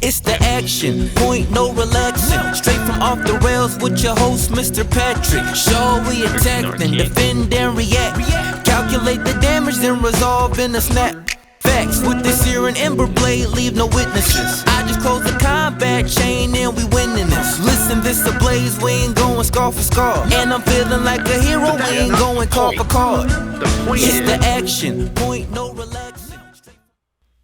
It's the action, point no relaxing. Straight from off the rails with your host, Mr. Patrick. Show we attack, then defend and react. Calculate the damage, then resolve in a snap. Facts with this here and ember blade, leave no witnesses. I just close the combat chain and we winning this. Listen, this a blaze, we ain't going scar for scar. And I'm feeling like a hero, we ain't going card for card. It's the action, point no relaxing.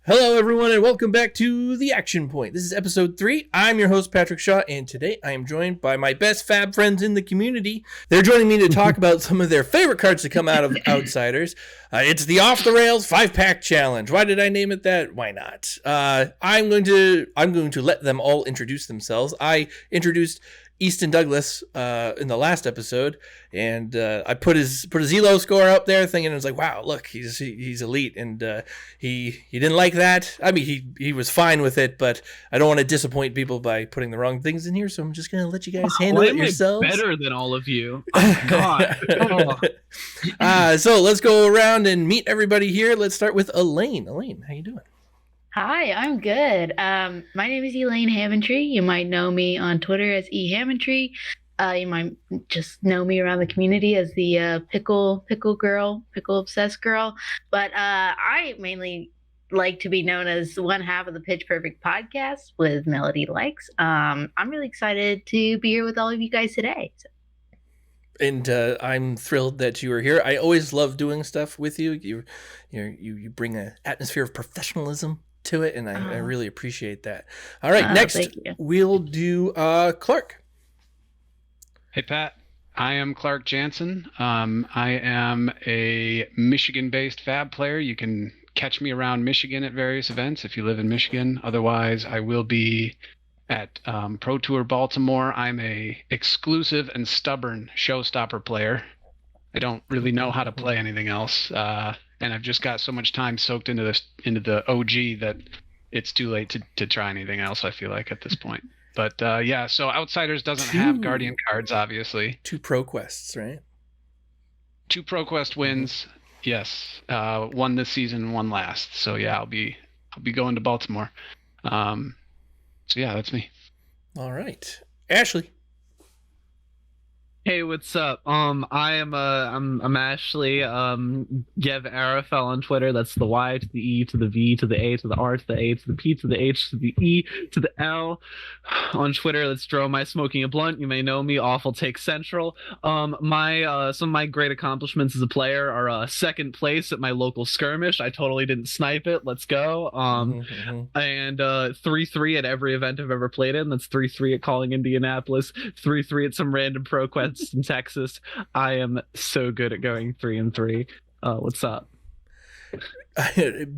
Hello, everyone, and welcome back to The Action Point. This is episode 3. I'm your host, Patrick Shaw, and today I am joined by my best fab friends in the community. They're joining me to talk about some of their favorite cards to come out of Outsiders. It's the Off the Rails 5-Pack Challenge. Why did I name it that? Why not? I'm going to let them all introduce themselves. I introduced Easton Douglas in the last episode, and I put his Elo score up there, thinking it was like, wow, look, he's elite, and he didn't like that. I mean, he was fine with it, but I don't want to disappoint people by putting the wrong things in here, so I'm just gonna let you guys handle it yourselves. Better than all of you. Oh, God. So let's go around and meet everybody here. Let's start with Elaine. Elaine, how you doing? Hi, I'm good. My name is Elaine Hamontree. You might know me on Twitter as Hamontree. You might just know me around the community as the pickle girl, pickle obsessed girl. But I mainly like to be known as one half of the Pitch Perfect podcast with Melody Likes. I'm really excited to be here with all of you guys today. And I'm thrilled that you are here. I always love doing stuff with you. You bring an atmosphere of professionalism to it, and I really appreciate that. All right, next we'll do Clark. Hey, Pat. I am Clark Jansen. I am a Michigan-based fab player. You can catch me around Michigan at various events if you live in Michigan. Otherwise, I will be at Pro Tour Baltimore. I'm a exclusive and stubborn showstopper player. I don't really know how to play anything else. And I've just got so much time soaked into the OG that it's too late to try anything else, I feel like, at this point. But yeah, so Outsiders doesn't have Guardian cards, obviously. 2 ProQuests, right? 2 ProQuest wins, yes. One this season, one last. So yeah, I'll be going to Baltimore. So yeah, that's me. All right, Ashley. Hey, what's up? I'm Ashley. Gev Araphel on Twitter. That's the Y to the E to the V to the A to the R to the A to the P to the H to the E to the L. On Twitter, let's draw my smoking a blunt. You may know me, Awful Take Central. Some of my great accomplishments as a player are second place at my local skirmish. I totally didn't snipe it. Let's go. And 3-3 at every event I've ever played in. That's 3-3 at Calling Indianapolis. 3-3 at some random pro quest in Texas. I am so good at going 3-3. What's up?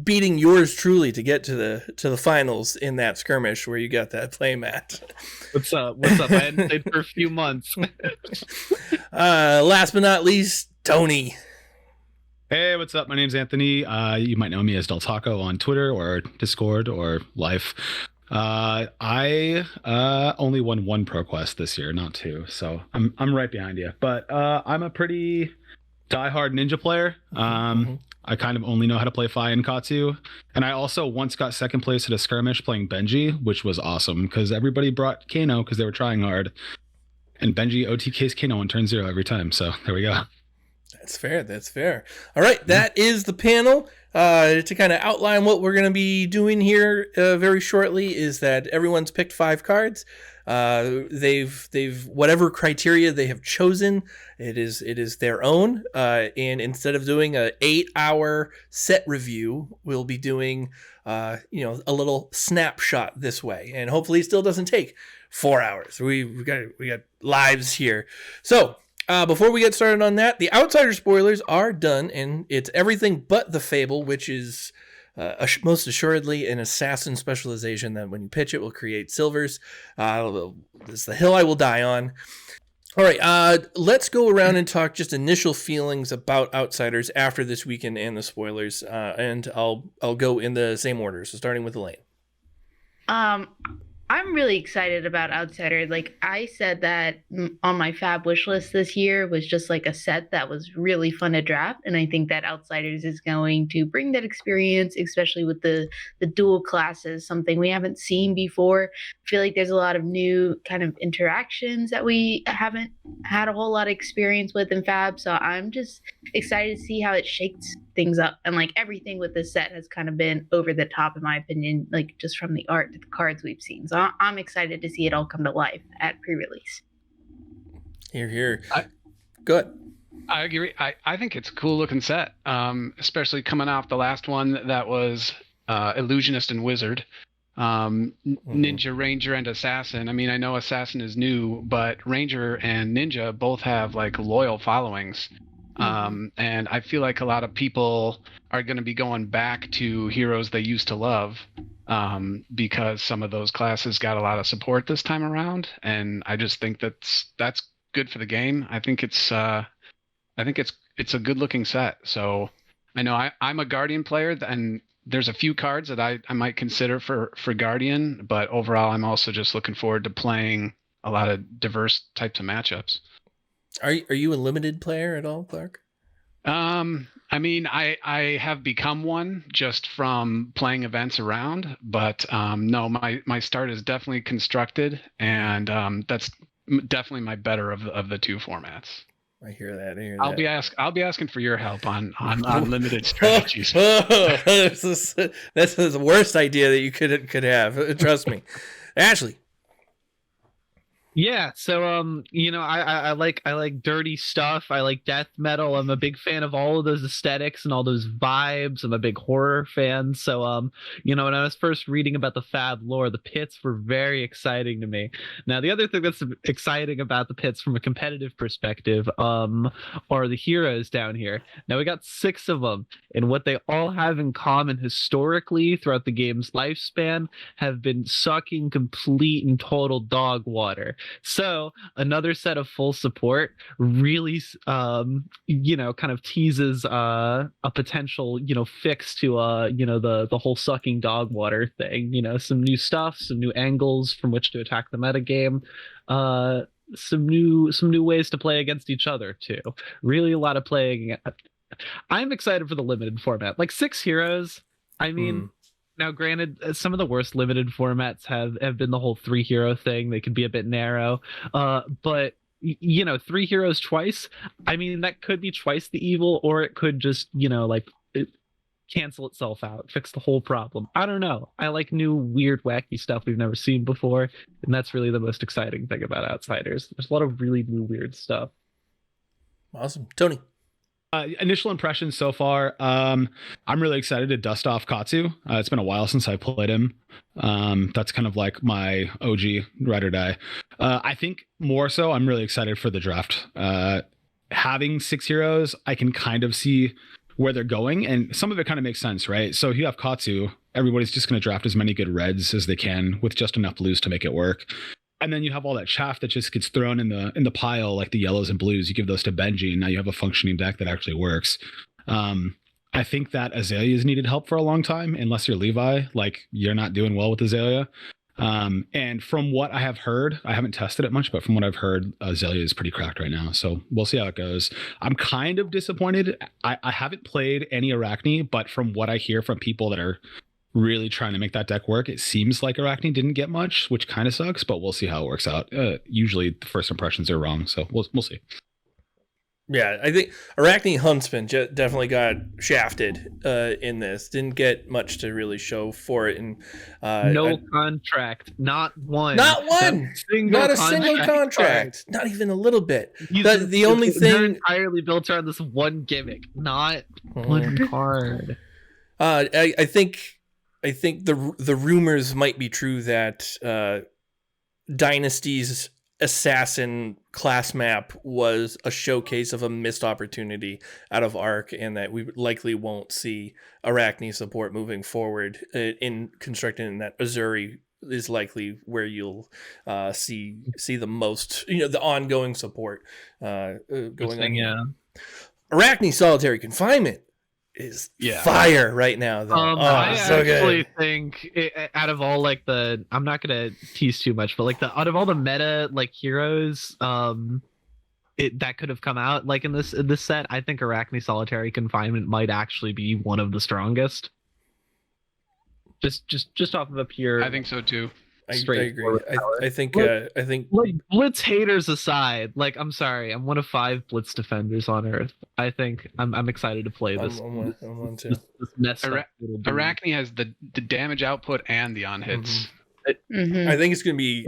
Beating yours truly to get to the finals in that skirmish where you got that play mat. What's up? I hadn't played for a few months. Last but not least, Tony. Hey, what's up? My name's Anthony. You might know me as Del Taco on Twitter or Discord or Life. I only won 1 ProQuest this year, not 2, so I'm right behind you. But I'm a pretty diehard ninja player. I kind of only know how to play Fi and Katsu, and I also once got second place at a skirmish playing Benji, which was awesome because everybody brought Kano because they were trying hard, and Benji OTKs Kano on turn 0 every time. So there we go. That's fair. All right, that is the panel. To kind of outline what we're going to be doing here very shortly is that everyone's picked 5 cards. They've whatever criteria they have chosen, it is their own. And instead of doing a 8-hour set review, we'll be doing a little snapshot this way, and hopefully it still doesn't take 4 hours. We got lives here, so. Before we get started on that, the Outsider spoilers are done, and it's everything but the Fable, which is most assuredly an assassin specialization that when you pitch it will create silvers. It's the hill I will die on. All right, let's go around and talk just initial feelings about Outsiders after this weekend and the spoilers, and I'll go in the same order. So starting with Elaine. I'm really excited about Outsider. Like I said that on my fab wish list this year was just like a set that was really fun to draft, and I think that Outsiders is going to bring that experience, especially with the dual classes, something we haven't seen before. I feel like there's a lot of new kind of interactions that we haven't had a whole lot of experience with in fab, so I'm just excited to see how it shakes things up. And like everything with this set has kind of been over the top in my opinion, like just from the art to the cards we've seen, so I'm excited to see it all come to life at pre-release. Here. Good. I agree. I think it's a cool looking set, especially coming off the last one that was Illusionist and Wizard, Ninja, Ranger, and Assassin. I mean, I know Assassin is new, but Ranger and Ninja both have like loyal followings. And I feel like a lot of people are going to be going back to heroes they used to love, because some of those classes got a lot of support this time around, and I just think that's good for the game. I think it's a good looking set. So I know I'm a Guardian player, and there's a few cards that I might consider for Guardian, but overall I'm also just looking forward to playing a lot of diverse types of matchups. Are you a limited player at all, Clark? I mean, I have become one just from playing events around, but no, my start is definitely constructed, and that's definitely my better of the two formats. I hear that. I'll be asking for your help on limited strategies. That's the worst idea that you could have. Trust me, Ashley. Yeah, so I like dirty stuff. I like death metal. I'm a big fan of all of those aesthetics and all those vibes. I'm a big horror fan. So when I was first reading about the fab lore, the pits were very exciting to me. Now, the other thing that's exciting about the pits from a competitive perspective are the heroes down here. Now, we got 6 of them, and what they all have in common historically throughout the game's lifespan have been sucking complete and total dog water. So another set of full support really, kind of teases a potential, fix to, the whole sucking dog water thing. Some new stuff, some new angles from which to attack the metagame, some new ways to play against each other too. Really, a lot of playing. I'm excited for the limited format, like 6 heroes. I mean. Now, granted, some of the worst limited formats have been the whole 3 hero thing. They could be a bit narrow, but 3 heroes twice. I mean, that could be twice the evil, or it could just cancel itself out, fix the whole problem. I don't know. I like new, weird, wacky stuff we've never seen before, and that's really the most exciting thing about Outsiders. There's a lot of really new, weird stuff. Awesome, Tony. Initial impressions so far. I'm really excited to dust off Katsu. It's been a while since I played him. That's kind of like my OG ride or die. I think more so, I'm really excited for the draft. Having 6 heroes, I can kind of see where they're going, and some of it kind of makes sense, right? So if you have Katsu, everybody's just going to draft as many good reds as they can with just enough blues to make it work. And then you have all that chaff that just gets thrown in the pile, like the yellows and blues. You give those to Benji, and now you have a functioning deck that actually works. I think that Azalea's needed help for a long time. Unless you're Levi, like you're not doing well with Azalea. And from what I have heard, I haven't tested it much, but from what I've heard, Azalea is pretty cracked right now. So we'll see how it goes. I'm kind of disappointed. I haven't played any Arachne, but from what I hear from people that are really trying to make that deck work, it seems like Arachne didn't get much, which kind of sucks, but we'll see how it works out. Usually the first impressions are wrong, so we'll see. Yeah, I think Arachne Huntsman definitely got shafted in this. Didn't get much to really show for it. And contract, not one. Not a single contract. Not even a little bit. The only thing entirely built around this one gimmick, not one card. I think the rumors might be true that Dynasty's Assassin class map was a showcase of a missed opportunity out of Arc, and that we likely won't see Arachne support moving forward in constructing, and that Azuri is likely where you'll see the most, the ongoing support going on. Yeah. Arachne Solitary Confinement. is Yeah. fire right now, though. I so actually good. think out of all like I'm not gonna tease too much, but like out of all the meta like heroes, that could have come out like in this set, I think Arachne Solitary Confinement might actually be one of the strongest. Just off of a pure. I think so too. I agree. I think like Blitz haters aside, like I'm sorry, I'm one of 5 Blitz defenders on Earth. I think I'm excited to play this. I'm one too. This messed up little dude. Arachne has the damage output and the on hits Mhm. I think it's gonna be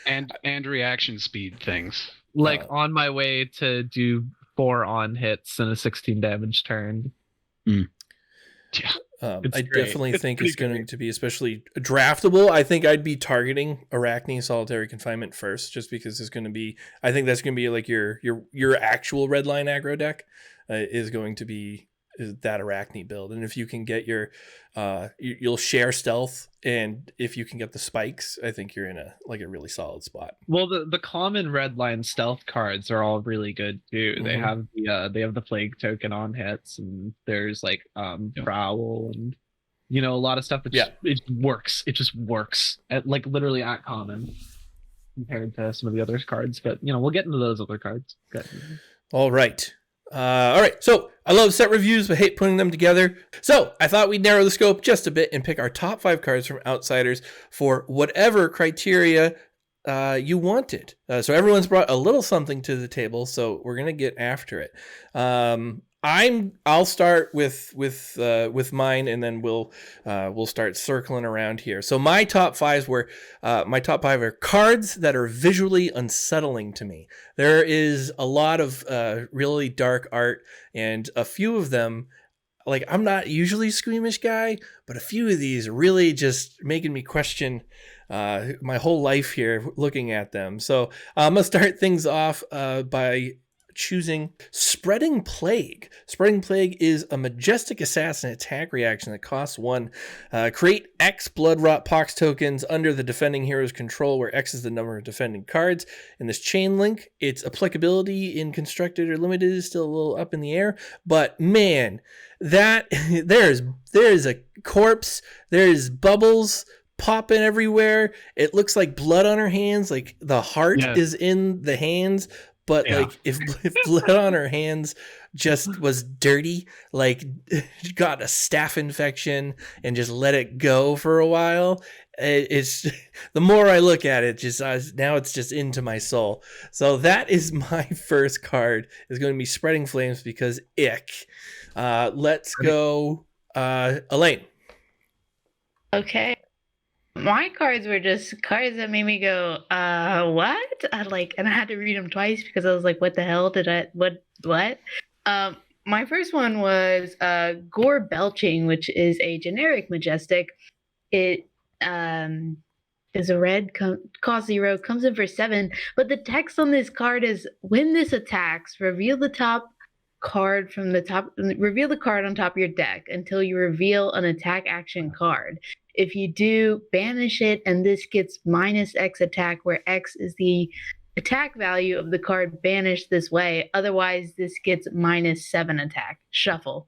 and reaction speed things. like on my way to do 4 on hits and a 16 damage turn. Yeah. I great. definitely It's think pretty it's going to be especially draftable. I think I'd be targeting Arachne Solitary Confinement first, just because it's going to be. I think that's going to be like your actual red line aggro deck is going to be that Arachne build, and if you can get your, you'll share stealth, and if you can get the spikes, I think you're in a really solid spot. Well, the common red line stealth cards are all really good too. They have the plague token on hits, and there's like prowl and a lot of stuff that it works. It just works at like literally at common compared to some of the other cards. But we'll get into those other cards. All right. So I love set reviews, but hate putting them together. So I thought we'd narrow the scope just a bit and pick our top 5 cards from Outsiders for whatever criteria you wanted. So everyone's brought a little something to the table, so we're gonna get after it. I'll start with mine, and then we'll start circling around here. So my top 5 are cards that are visually unsettling to me. There is a lot of really dark art, and a few of them, like, I'm not usually a squeamish guy, but a few of these really just making me question my whole life here looking at them. So I'm gonna start things off by choosing Spreading Plague. Spreading Plague is a majestic assassin attack reaction that costs 1. Create X Blood Rot Pox tokens under the defending hero's control, where X is the number of defending cards. In this chain link, its applicability in constructed or limited is still a little up in the air, but man, that there's a corpse, there's bubbles popping everywhere. It looks like blood on her hands, like the heart is in the hands. But like if blood on her hands just was dirty, like got a staph infection and just let it go for a while, it's the more I look at it, just now it's just into my soul. So that is my first card, is going to be Spreading Flames, because ick. Let's go, Elaine. Okay. My cards were just cards that made me go, what? And I had to read them twice because I was like, what the hell what? My first one was Gore Belching, which is a generic majestic. It is a red, cost 0, comes in for 7, but the text on this card is, when this attacks, reveal the card on top of your deck until you reveal an attack action card. If you do, banish it, and this gets -X attack, where X is the attack value of the card banished this way. Otherwise, this gets -7 attack. Shuffle.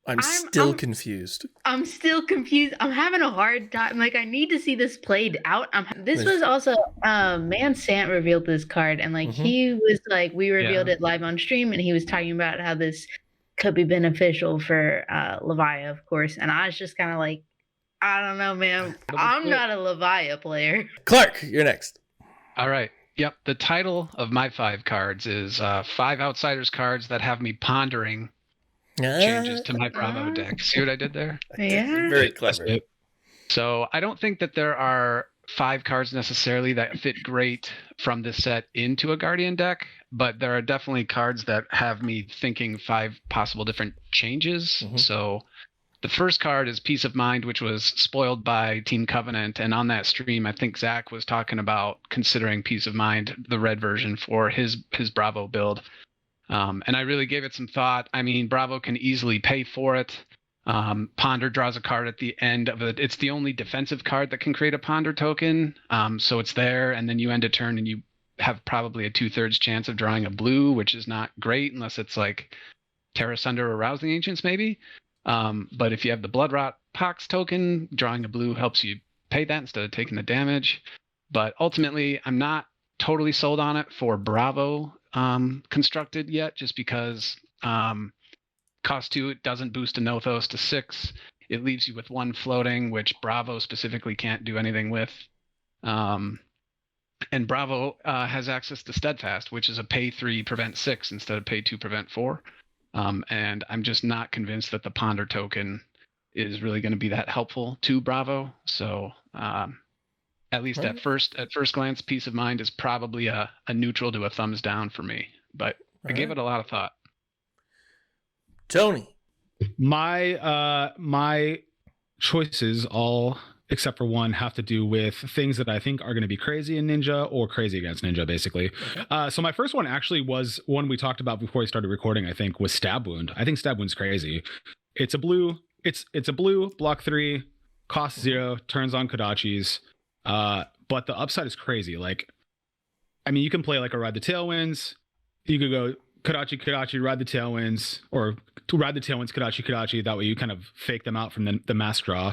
I'm still confused. I'm still confused. I'm having a hard time. Like, I need to see this played out. This was also Man Sant revealed this card, and he was like, we revealed it live on stream, and he was talking about how this could be beneficial for Levia, of course. And I was just kind of like, I don't know, man. I'm not a Levia player. Clark, you're next. All right. Yep. The title of my 5 cards is 5 Outsiders cards that have me pondering changes to my Bravo deck. See what I did there? Yeah. Very clever. So I don't think that there are 5 cards necessarily that fit great from this set into a Guardian deck, but there are definitely cards that have me thinking 5 possible different changes. So the first card is Peace of Mind, which was spoiled by Team Covenant, and on that stream, I think Zach was talking about considering Peace of Mind, the red version, for his Bravo build. And I really gave it some thought. I mean, Bravo can easily pay for it. Ponder draws a card at the end of it. It's the only defensive card that can create a Ponder token. So it's there, and then you end a turn and you have probably a 2/3 chance of drawing a blue, which is not great unless it's like Tear Asunder or Rouse the Ancients, maybe. But if you have the Blood Rot Pox token, drawing a blue helps you pay that instead of taking the damage. But ultimately, I'm not totally sold on it for Bravo constructed yet, just because cost 2, it doesn't boost a Nothos to 6. It leaves you with 1 floating, which Bravo specifically can't do anything with. And Bravo has access to Steadfast, which is a pay 3, prevent 6 instead of pay 2, prevent 4. And I'm just not convinced that the Ponder token is really going to be that helpful to Bravo. So at least at first glance, Peace of Mind is probably a neutral to a thumbs down for me. But I gave it a lot of thought. Tony. My choices, all except for one, have to do with things that I think are going to be crazy in Ninja or crazy against Ninja, basically. Okay. So my first one actually was one we talked about before we started recording, I think, was Stab Wound. I think Stab Wound's crazy. It's a blue, it's a blue, block 3, cost 0, turns on Kodachis. But the upside is crazy. Like, I mean, you can play like a Ride the Tailwinds. You could go Kodachi, Ride the Tailwinds, or Ride the Tailwinds, Kodachi. That way you kind of fake them out from the mass draw.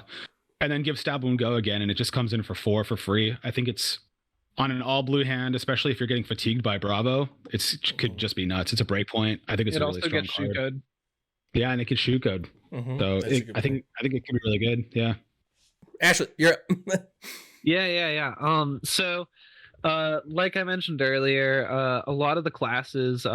And then give Stab Wound go again, and it just comes in for 4 for free. I think it's on an all blue hand, especially if you're getting fatigued by Bravo. It could just be nuts. It's a break point. I think it's a really strong card. Shoot code. Yeah, and it can shoot code. So I think it could be really good. Yeah. Ashley, you're up. Yeah. So like I mentioned earlier, a lot of the classes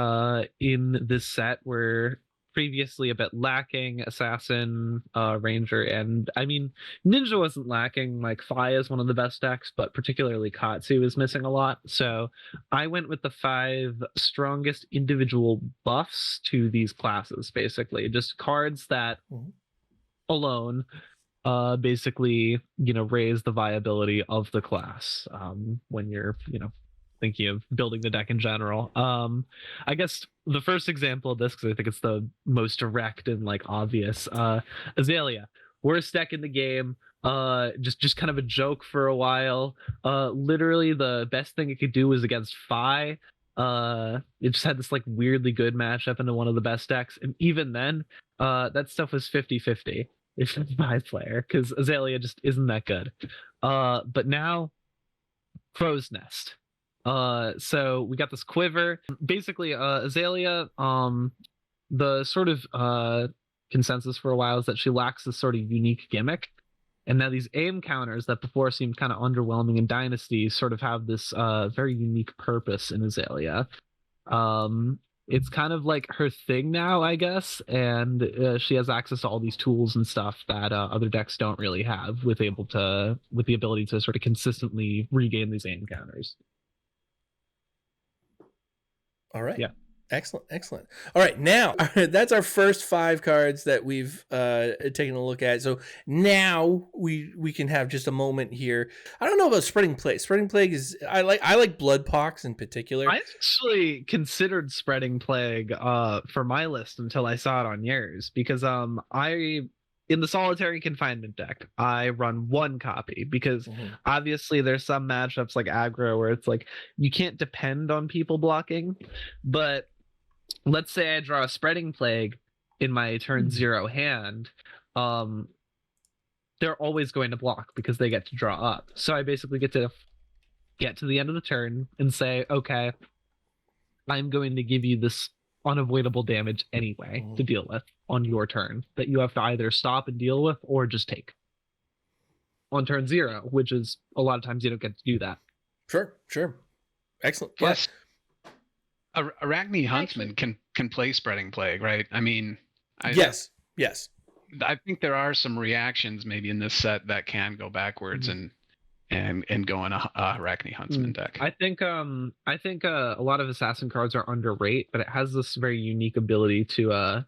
in this set were previously a bit lacking. Assassin, Ranger, and I mean, Ninja wasn't lacking. Like, Fi is one of the best decks, but particularly Katsu is missing a lot. So I went with the 5 strongest individual buffs to these classes, basically. Just cards that alone basically, raise the viability of the class when you're, thinking of building the deck in general. I guess the first example of this, because I think it's the most direct and like obvious, Azalea, worst deck in the game, just kind of a joke for a while. Literally the best thing it could do was against Fi. It just had this like weirdly good matchup into one of the best decks, and even then that stuff was 50-50 if it's my player, because Azalea just isn't that good. But now Crow's Nest. So we got this quiver. Basically, Azalea, the sort of consensus for a while is that she lacks this sort of unique gimmick. And now these aim counters that before seemed kind of underwhelming in Dynasty sort of have this very unique purpose in Azalea. It's kind of like her thing now, I guess, and she has access to all these tools and stuff that other decks don't really have, with the ability to sort of consistently regain these aim counters. All right. Yeah. Excellent. All right, now that's our first 5 cards that we've taken a look at. So now we can have just a moment here. I don't know about Spreading Plague. Spreading Plague is I like Blood Pox in particular. I actually considered Spreading Plague for my list until I saw it on yours, because in the Solitary Confinement deck, I run 1 copy because obviously there's some matchups like aggro where it's like you can't depend on people blocking. But let's say I draw a Spreading Plague in my turn 0 hand, they're always going to block because they get to draw up. So I basically get to get to the end of the turn and say, okay, I'm going to give you this unavoidable damage anyway to deal with on your turn that you have to either stop and deal with or just take on turn 0, which is a lot of times you don't get to do that. Sure. Excellent. Plus, Arachne Huntsman can play Spreading Plague, right? I mean, yes. I think there are some reactions maybe in this set that can go backwards and go in a Arachne Huntsman deck. I think a lot of assassin cards are underrated, but it has this very unique ability to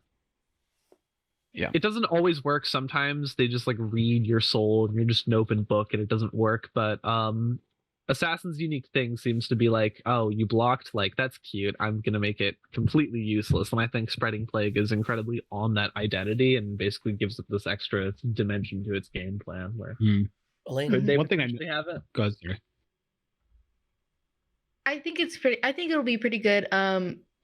it doesn't always work. Sometimes they just like read your soul and you're just an open book and it doesn't work. But Assassin's unique thing seems to be like, oh, you blocked, like that's cute, I'm gonna make it completely useless. And I think Spreading Plague is incredibly on that identity and basically gives it this extra dimension to its game plan where Elaine, one thing I have it. Go ahead, sorry. I think it'll be pretty good.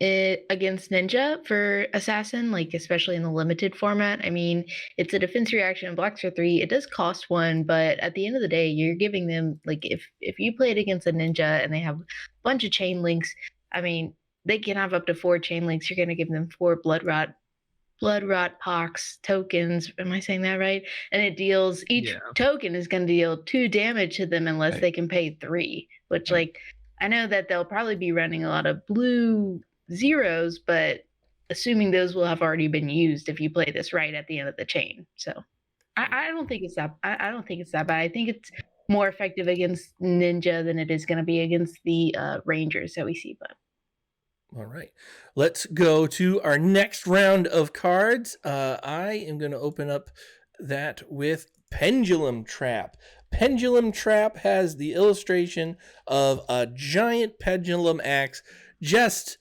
against Ninja for Assassin, like especially in the limited format. I mean, it's a defense reaction, blocks for 3. It does cost 1, but at the end of the day, you're giving them, like, if you play it against a Ninja and they have a bunch of chain links, I mean, they can have up to 4 chain links. You're going to give them 4 blood rot pox tokens. Am I saying that right? And it deals, each token is going to deal 2 damage to them unless they can pay 3, which like, I know that they'll probably be running a lot of blue zeros, but assuming those will have already been used if you play this right at the end of the chain. So I don't think it's that, I don't think it's that bad. I think it's more effective against Ninja than it is going to be against the Rangers that we see, but. All right, let's go to our next round of cards. I am going to open up that with Pendulum Trap. Pendulum Trap has the illustration of a giant pendulum axe just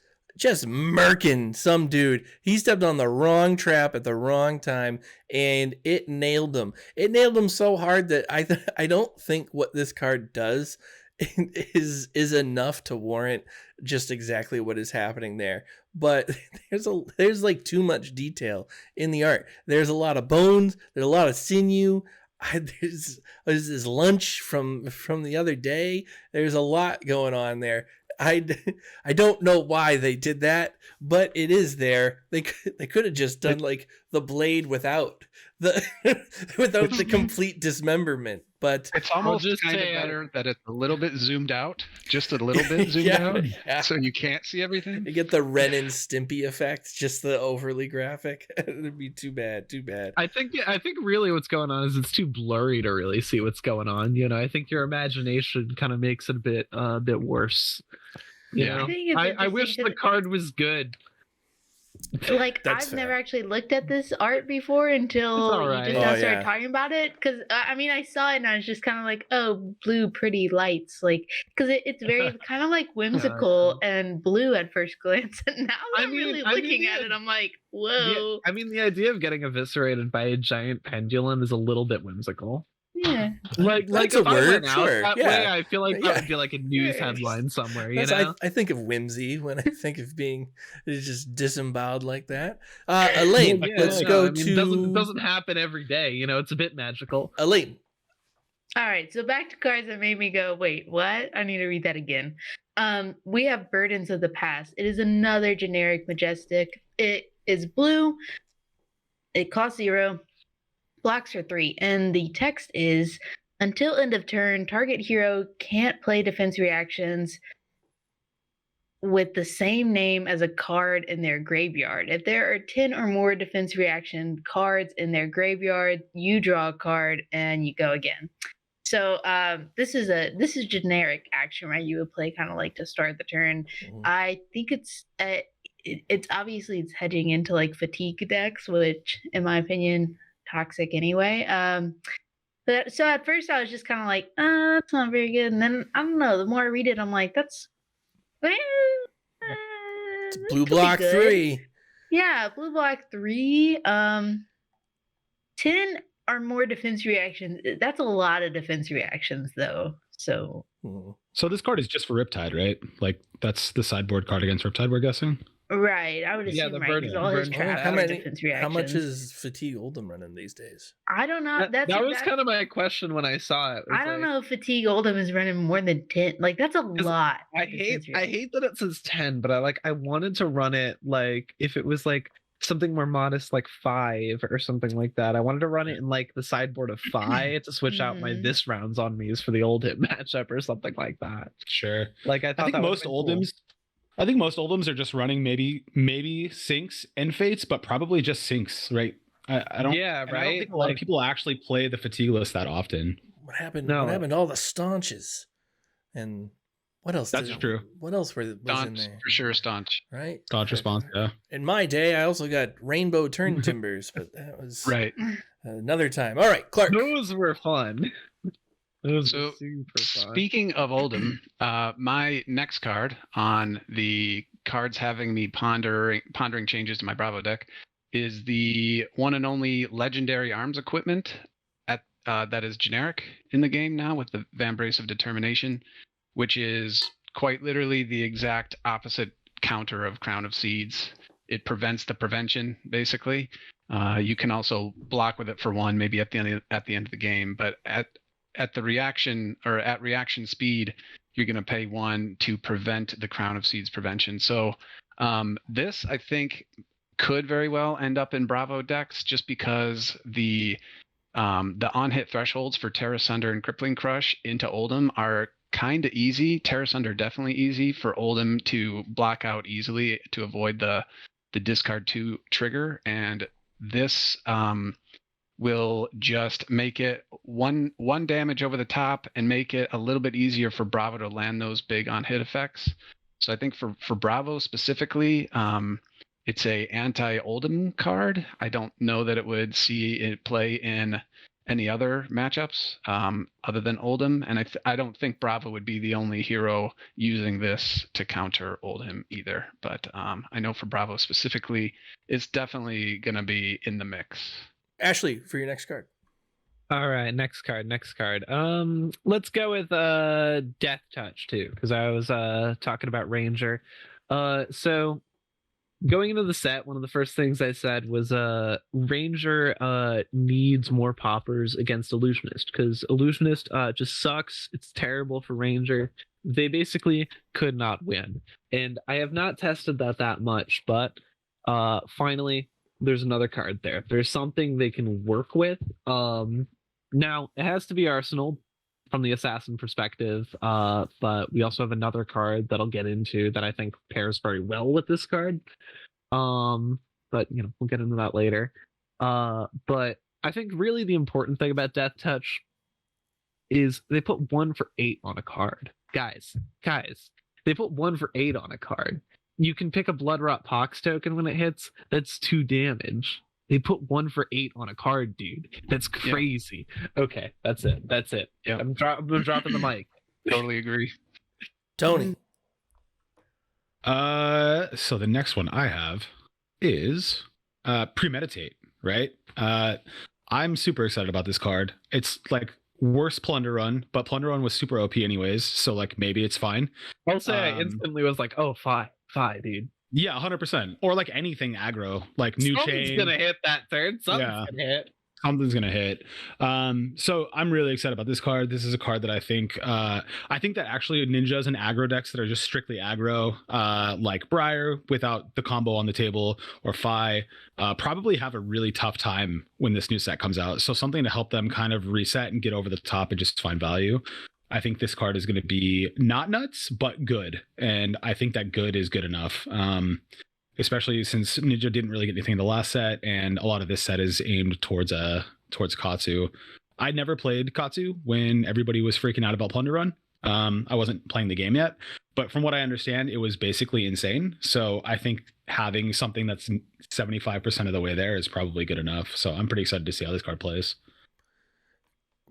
murking some dude. He stepped on the wrong trap at the wrong time, and it nailed him. It nailed him so hard that I don't think what this card does is enough to warrant just exactly what is happening there. But there's like too much detail in the art. There's a lot of bones. There's a lot of sinew. There's this lunch from the other day. There's a lot going on there. I don't know why they did that, but it is there. They could have just done like the blade without the complete dismemberment. But it's almost kind of better that it's a little bit zoomed out, just a little bit zoomed out, so you can't see everything. You get the Ren and Stimpy effect, just the overly graphic. It'd be too bad. I think really what's going on is it's too blurry to really see what's going on. You know, I think your imagination kind of makes it a bit worse. You know? I wish the card was good. Like, I've never actually looked at this art before until you just now started talking about it. Because I mean, I saw it and I was just kind of like, oh, blue, pretty lights. Like, because it's very kind of like whimsical and blue at first glance. And now I'm really looking at it, I'm like, whoa. I mean, the idea of getting eviscerated by a giant pendulum is a little bit whimsical. Yeah, like that's if a word. I went out Sure. that way, I feel like that would be like a news headline somewhere. You know, I think of whimsy when I think of being just disemboweled like that. Elaine, let's go to. It doesn't happen every day. You know, it's a bit magical. Elaine. All right, so back to cards that made me go, wait, what? I need to read that again. We have Burdens of the Past. It is another generic majestic. It is blue. It costs 0. Blocks for 3, and the text is, until end of turn, target hero can't play defense reactions with the same name as a card in their graveyard. If there are 10 or more defense reaction cards in their graveyard, you draw a card and you go again. So this is generic action, right? You would play kind of like to start the turn. Mm-hmm. I think it's obviously it's hedging into like fatigue decks, which in my opinion, toxic anyway. But so at first I was just kind of like, that's not very good. And then I don't know, the more I read it, I'm like, it's blue block 3. Yeah, blue block 3. 10 or more defense reactions. That's a lot of defense reactions though. So this card is just for Riptide, right? Like that's the sideboard card against Riptide, we're guessing. Right, I would assume right because all his traps are defense reactions. How much is Fatigue Oldham running these days? I don't know. That was kind of my question when I saw it. I don't know if Fatigue Oldham is running more than 10. Like that's a lot. I hate that it says 10, but I wanted to run it like if it was like something more modest, like 5 or something like that. I wanted to run it in like the sideboard of 5 to switch out my this rounds on me's for the Oldham matchup or something like that. Sure. Like I think most Oldhams. Cool. I think most Oldhams are just running maybe sinks and fates, but probably just sinks, right? I don't. Yeah, right. I don't think a lot of people actually play the fatigue list that often. What happened? What happened to all the staunches? And what else? That's true. What else was in there? For sure, staunch. Right. Staunch response. Yeah. In my day, I also got rainbow turn timbers, but that was right another time. All right, Clark. Those were fun. So speaking of Oldham, my next card on the cards having me pondering changes to my Bravo deck is the one and only legendary arms equipment that is generic in the game now with the Vambrace of Determination, which is quite literally the exact opposite counter of Crown of Seeds. It prevents the prevention, basically. You can also block with it for 1, maybe at the end of the game, but at the reaction or at reaction speed, you're going to pay 1 to prevent the Crown of Seeds prevention. So this, I think, could very well end up in Bravo decks just because the on-hit thresholds for Terra Sunder and Crippling Crush into Oldhim are kind of easy. Terra Sunder definitely easy, for Oldhim to block out easily to avoid the discard 2 trigger, and this will just make it one damage over the top and make it a little bit easier for Bravo to land those big on-hit effects. So I think for Bravo specifically, it's a anti-Oldhim card. I don't know that it would see it play in any other matchups other than Oldhim, and I don't think Bravo would be the only hero using this to counter Oldhim either. But I know for Bravo specifically, it's definitely going to be in the mix. Ashley, for your next card. All right, next card. Let's go with Death Touch too, because I was talking about Ranger. So going into the set, one of the first things I said was Ranger needs more poppers against Illusionist, because Illusionist just sucks. It's terrible for Ranger. They basically could not win. And I have not tested that much, but finally there's another card there. There's something they can work with. Now, it has to be Arsenal from the Assassin perspective, but we also have another card that I'll get into that I think pairs very well with this card. But we'll get into that later. But I think really the important thing about Death Touch is they put 1 for 8 on a card. Guys, they put 1 for 8 on a card. You can pick a Bloodrot Pox token when it hits. That's 2 damage. They put 1 for 8 on a card, dude. That's crazy. Yeah. Okay, that's it. Yeah, I'm dropping the mic. Totally agree. Tony. So the next one I have is Premeditate, right? I'm super excited about this card. It's like worse Plunder Run, but Plunder Run was super OP anyways, so like maybe it's fine. I'll say I instantly was like, oh, fi, dude. Yeah, 100%. Or like anything aggro, like New Chain. Something's gonna hit that turn. Something's gonna hit. Something's gonna hit. So I'm really excited about this card. This is a card that I think that actually ninjas and aggro decks that are just strictly aggro, like Briar without the combo on the table, or Fi, probably have a really tough time when this new set comes out. So something to help them kind of reset and get over the top and just find value. I think this card is going to be not nuts, but good. And I think that good is good enough. Especially since Ninja didn't really get anything in the last set, and a lot of this set is aimed towards Katsu. I never played Katsu when everybody was freaking out about Plunder Run. I wasn't playing the game yet, but from what I understand, it was basically insane. So I think having something that's 75% of the way there is probably good enough. So I'm pretty excited to see how this card plays.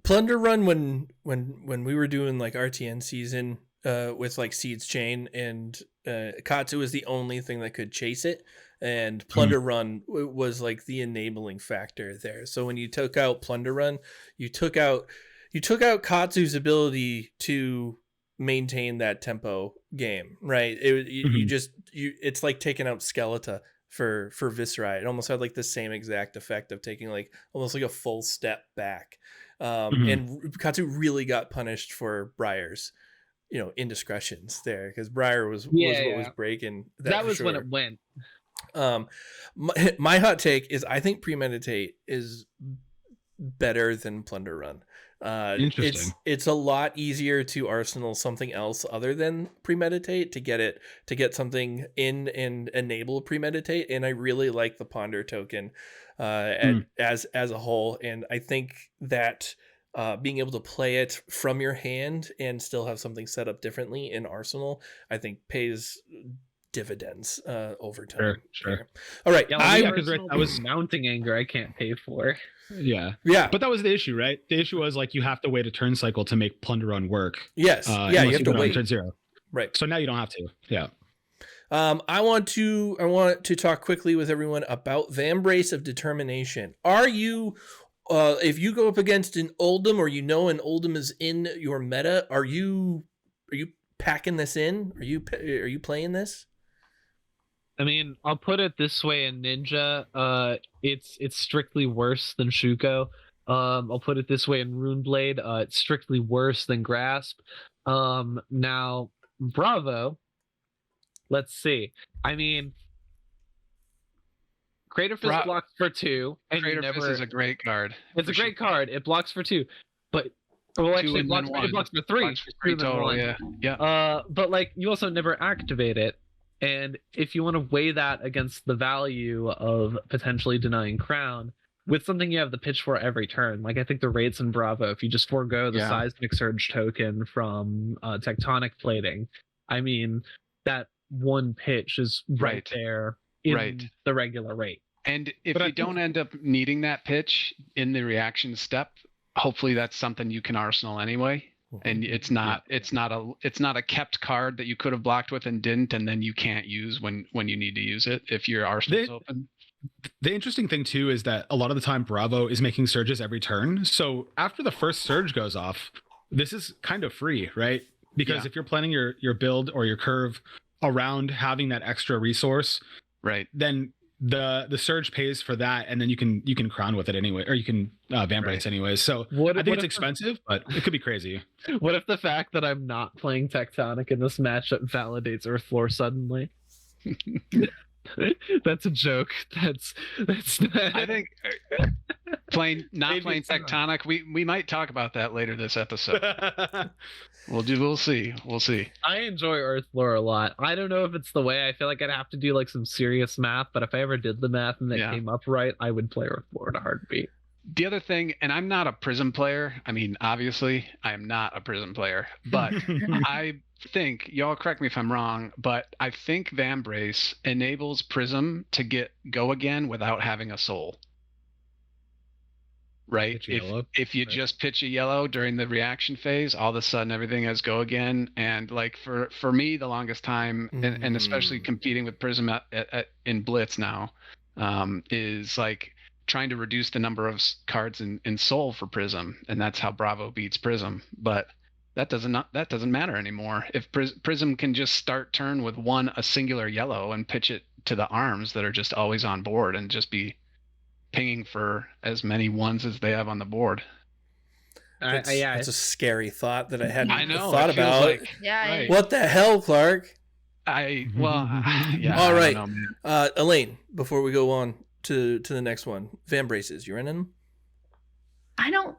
Plunder Run, when we were doing like RTN season with like Seeds Chain, and Katsu was the only thing that could chase it, and Plunder Run was like the enabling factor there. So when you took out Plunder Run, you took out Katsu's ability to maintain that tempo game, right? It's like taking out Skeletor for Viscerai. It almost had like the same exact effect of taking like almost like a full step back. And Katsu really got punished for Briar's indiscretions there, because Briar was what was breaking that was sure. When it went. My hot take is I think Premeditate is better than Plunder Run. Interesting. It's a lot easier to arsenal something else other than Premeditate to get something in and enable Premeditate, and I really like the Ponder token as a whole, and I think that being able to play it from your hand and still have something set up differently in Arsenal, I think pays dividends over time. Sure. All right. I was mounting anger I can't pay for. Yeah. But that was the issue, right? The issue was like you have to wait a turn cycle to make Plunder Run work. Yes. You have to wait. Turn 0. Right. So now you don't have to. Yeah. I want to talk quickly with everyone about Vambrace of Determination. Are you if you go up against an Oldhim, or an Oldhim is in your meta, are you packing this in? Are you playing this? I mean, I'll put it this way: in Ninja, it's strictly worse than Shuko. I'll put it this way: in Runeblade, it's strictly worse than Grasp. Now, Bravo. Let's see. I mean, Crater Fist blocks for 2, and Crater Fist is a great card. It's a great card. It blocks for 2, but actually, it blocks for 3. Blocks for 3 total, yeah. But like, you also never activate it. And if you want to weigh that against the value of potentially denying Crown, with something you have the pitch for every turn, like I think the rates in Bravo, if you just forego the Seismic Surge token from Tectonic Plating, I mean, that one pitch is right there in the regular rate. And if you don't end up needing that pitch in the reaction step, hopefully that's something you can arsenal anyway. And it's not a kept card that you could have blocked with and didn't, and then you can't use when you need to use it if your arsenal's open. The interesting thing too is that a lot of the time Bravo is making surges every turn. So after the first surge goes off, this is kind of free, right? Because if you're planning your build or your curve around having that extra resource, right, then the surge pays for that, and then you can crown with it anyway, or you can Vambrace anyways. So I think it's expensive, but it could be crazy. What if the fact that I'm not playing Tectonic in this matchup validates Earthfloor suddenly? That's a joke. That's I think playing Tectonic. We might talk about that later this episode. We'll see. I enjoy Earthfloor a lot. I don't know if it's the way. I feel like I'd have to do like some serious math, but if I ever did the math and that came up right, I would play Earthfloor in a heartbeat. The other thing, and I'm not a Prism player. I mean, obviously, I am not a Prism player, but I think, y'all correct me if I'm wrong, but I think Vambrace enables Prism to go again without having a soul. Right? If you just pitch a yellow during the reaction phase, all of a sudden everything has go again. And like for me, the longest time, and especially competing with Prism in Blitz now, is like trying to reduce the number of cards in Soul for Prism, and that's how Bravo beats Prism. But that doesn't matter anymore. If Prism can just start turn with a singular yellow and pitch it to the arms that are just always on board and just be pinging for as many ones as they have on the board. That's a scary thought that I hadn't thought it about. Right. What the hell, Clark? All right. Elaine, before we go on to the next one, Vambraces, you're in them? I don't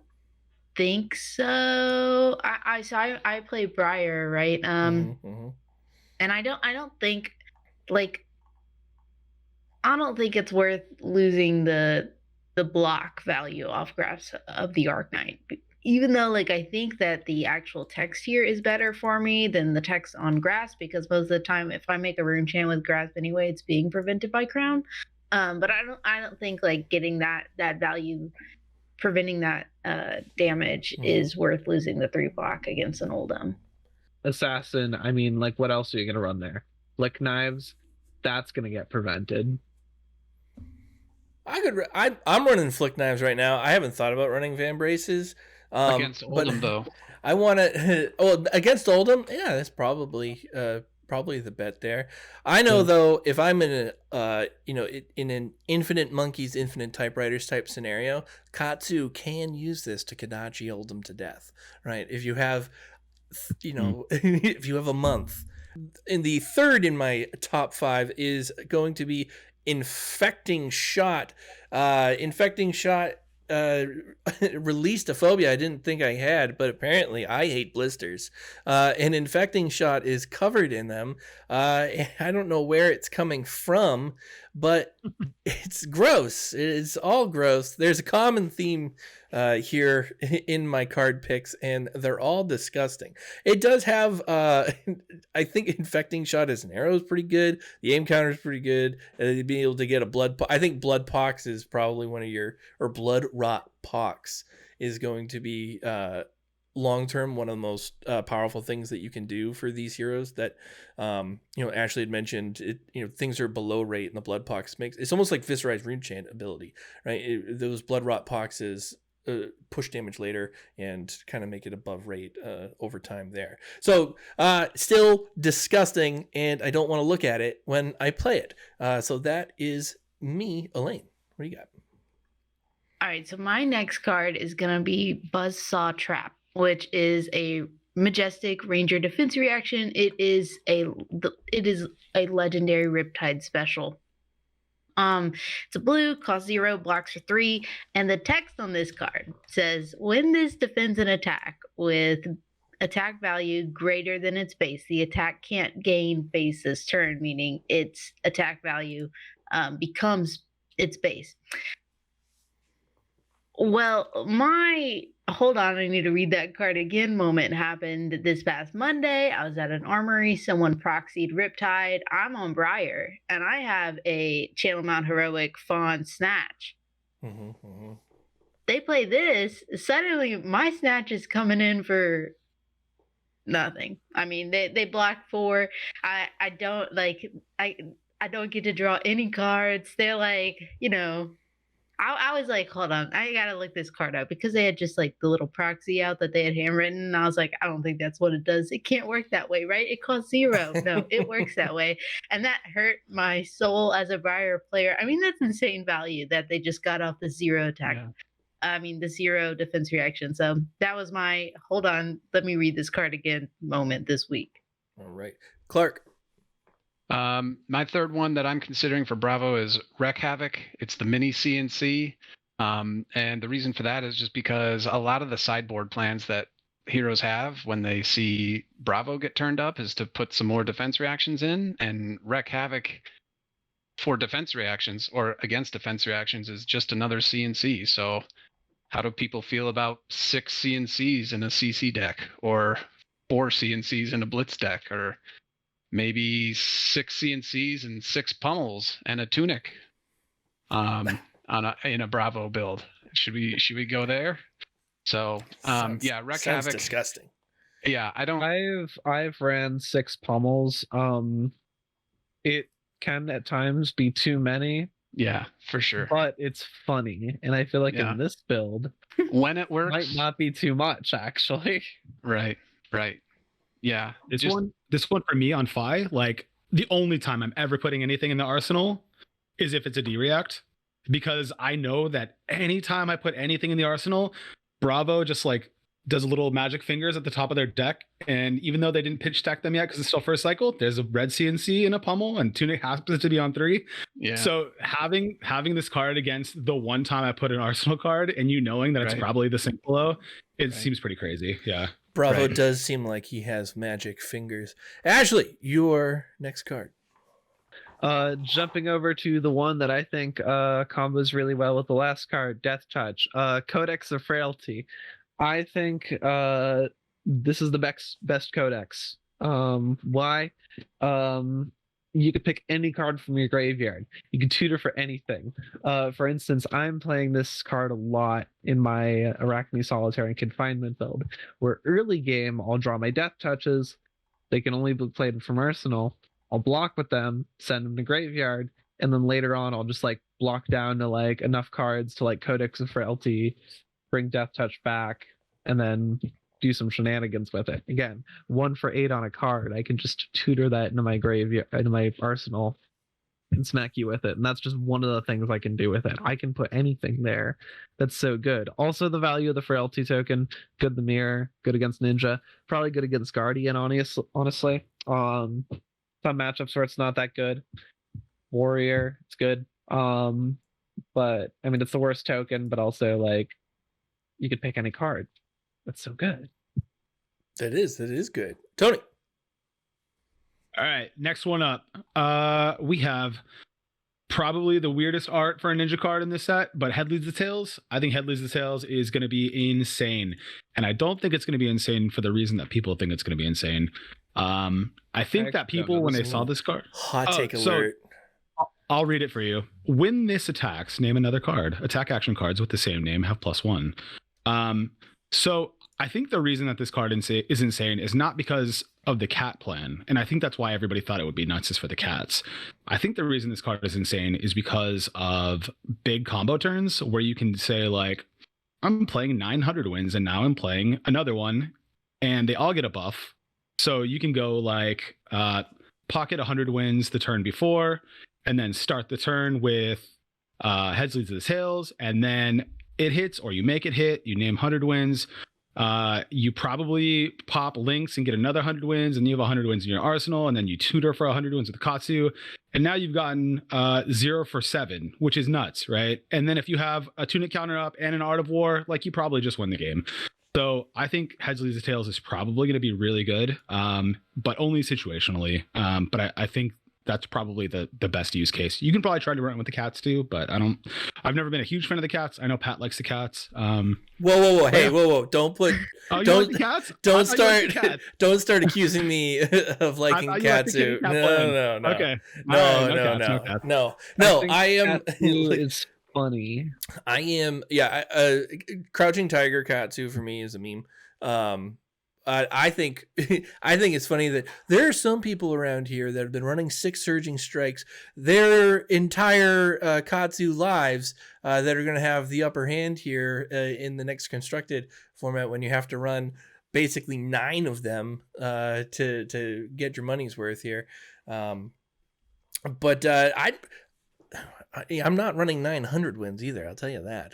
think so. I play Briar, right? And I don't think it's worth losing the block value off Graphs of the Arknight. Even though I think that the actual text here is better for me than the text on Grasp, because most of the time if I make a rune chant with Grasp anyway, it's being prevented by Crown. But I don't think getting that value, preventing that damage is worth losing the 3 block against an Oldham. Assassin, I mean, what else are you gonna run there? Flick Knives, that's gonna get prevented. I'm running Flick Knives right now. I haven't thought about running Vambraces. Against Oldham, though. I want to. Against Oldham, yeah, that's probably the bet there. I know though, if I'm in in an Infinite Monkeys, Infinite Typewriters type scenario, Katsu can use this to Kadachi Oldham to death, right? If you have, if you have a month. In the third in my top 5 is going to be Infecting Shot. Infecting Shot released a phobia I didn't think I had, but apparently I hate blisters. And Infecting Shot is covered in them. I don't know where it's coming from, but it's gross. It's all gross. There's a common theme here in my card picks, and they're all disgusting. It does have, I think Infecting Shot as an arrow is pretty good. The aim counter is pretty good. Being able to get a I think Blood Pox is probably or Blood Rot Pox is going to be long-term one of the most powerful things that you can do for these heroes that Ashley had mentioned. Things are below rate, and the Blood Pox it's almost like Viscerized Rune Chant ability, right? Those Blood Rot Poxes push damage later and kind of make it above rate over time there. So still disgusting, and I don't want to look at it when I play it. So that is me, Elaine. What do you got? All right, so my next card is gonna be Buzzsaw Trap, which is a majestic ranger defense reaction. It is a legendary Riptide special. It's a blue, costs 0, blocks for 3, and the text on this card says, when this defends an attack with attack value greater than its base, the attack can't gain base this turn, meaning its attack value becomes its base. Well, hold on, I need to read that card again moment happened this past Monday. I was at an armory. Someone proxied Riptide. I'm on Briar, and I have a Channel Mount Heroic Fawn Snatch. They play this. Suddenly, my Snatch is coming in for nothing. I mean, they block 4. I don't get to draw any cards. They're like, I was like, hold on, I gotta look this card up, because they had just like the little proxy out that they had handwritten, and I was like, I don't think that's what it does. It can't work that way, right? It costs 0. No, it works that way. And that hurt my soul as a Briar player. I mean, that's insane value that they just got off the 0 attack. Yeah. I mean, the 0 defense reaction. So that was my, hold on, let me read this card again moment this week. All right. Clark. My third one that I'm considering for Bravo is Wreck Havoc. It's the mini CNC. And the reason for that is just because a lot of the sideboard plans that heroes have when they see Bravo get turned up is to put some more defense reactions in, and Wreck Havoc for defense reactions or against defense reactions is just another CNC. So how do people feel about 6 CNCs in a CC deck, or 4 CNCs in a Blitz deck, or maybe 6 CNCs and 6 pummels and a tunic in a Bravo build? Should we go there? So Wreck Havoc. Disgusting. Yeah, I don't. I've ran 6 pummels. It can at times be too many. Yeah, for sure. But it's funny, and I feel like in this build, when it works, might not be too much actually. Right. Yeah. This one for me on Fi, like the only time I'm ever putting anything in the arsenal is if it's a D-react, because I know that anytime I put anything in the arsenal, Bravo just like does little magic fingers at the top of their deck, and even though they didn't pitch stack them yet because it's still first cycle, there's a red CNC in a pummel, and Tunic happens to be on 3. Yeah. So having this card against the one time I put an arsenal card, and knowing that it's probably the sync below, it seems pretty crazy. Yeah. Bravo does seem like he has magic fingers. Ashley, your next card. Jumping over to the one that I think combos really well with the last card, Death Touch. Codex of Frailty. I think this is the best codex. Why? You could pick any card from your graveyard. You can tutor for anything. For instance, I'm playing this card a lot in my Arachne Solitary and Confinement build, where early game I'll draw my Death Touches. They can only be played from Arsenal. I'll block with them, send them to graveyard, and then later on I'll just like block down to like enough cards to like Codex of Frailty, bring Death Touch back, and then do some shenanigans with it. Again, 1 for 8 on a card. I can just tutor that into my graveyard, into my arsenal, and smack you with it. And that's just one of the things I can do with it. I can put anything there. That's so good. Also, the value of the Frailty token, good the mirror, good against Ninja, probably good against Guardian, honestly. Some matchups where it's not that good. Warrior, it's good. But I mean, it's the worst token, but also like you could pick any card. That's so good. That is good. Tony. All right, next one up. We have probably the weirdest art for a ninja card in this set, but Head Leads the Tails. I think Head Leads the Tails is going to be insane. And I don't think it's going to be insane for the reason that people think it's going to be insane. I think that people, when they saw this card... Hot take alert. I'll read it for you. When this attacks, name another card. Attack action cards with the same name have +1. So I think the reason that this card is insane is not because of the cat plan. And I think that's why everybody thought it would be nuts, is for the cats. I think the reason this card is insane is because of big combo turns where you can say like, I'm playing 900 wins, and now I'm playing another one, and they all get a buff. So you can go like pocket 100 wins the turn before, and then start the turn with heads, leads, to the tails, and then it hits, or you make it hit. You name 100 wins. You probably pop links and get another 100 wins, and you have 100 wins in your arsenal, and then you tutor for 100 wins with Katsu, and now you've gotten 0 for 7, which is nuts, right? And then if you have a tunic counter up and an Art of War, like, you probably just win the game. So I think heads, leads, to tails is probably going to be really good, but only situationally. But I think that's probably the best use case. You can probably try to run it with the cats too, but I've never been a huge fan of the cats. I know Pat likes the cats. Whoa. Hey, whoa. Don't like the cats? Don't start accusing me of liking Katsu. No. Okay. No. I am. It's funny. I am. Yeah. Crouching Tiger Katsu for me is a meme. I think it's funny that there are some people around here that have been running 6 Surging Strikes their entire Katsu lives that are going to have the upper hand here in the next constructed format, when you have to run basically 9 of them to get your money's worth here. But I'm not running 900 wins either. I'll tell you that.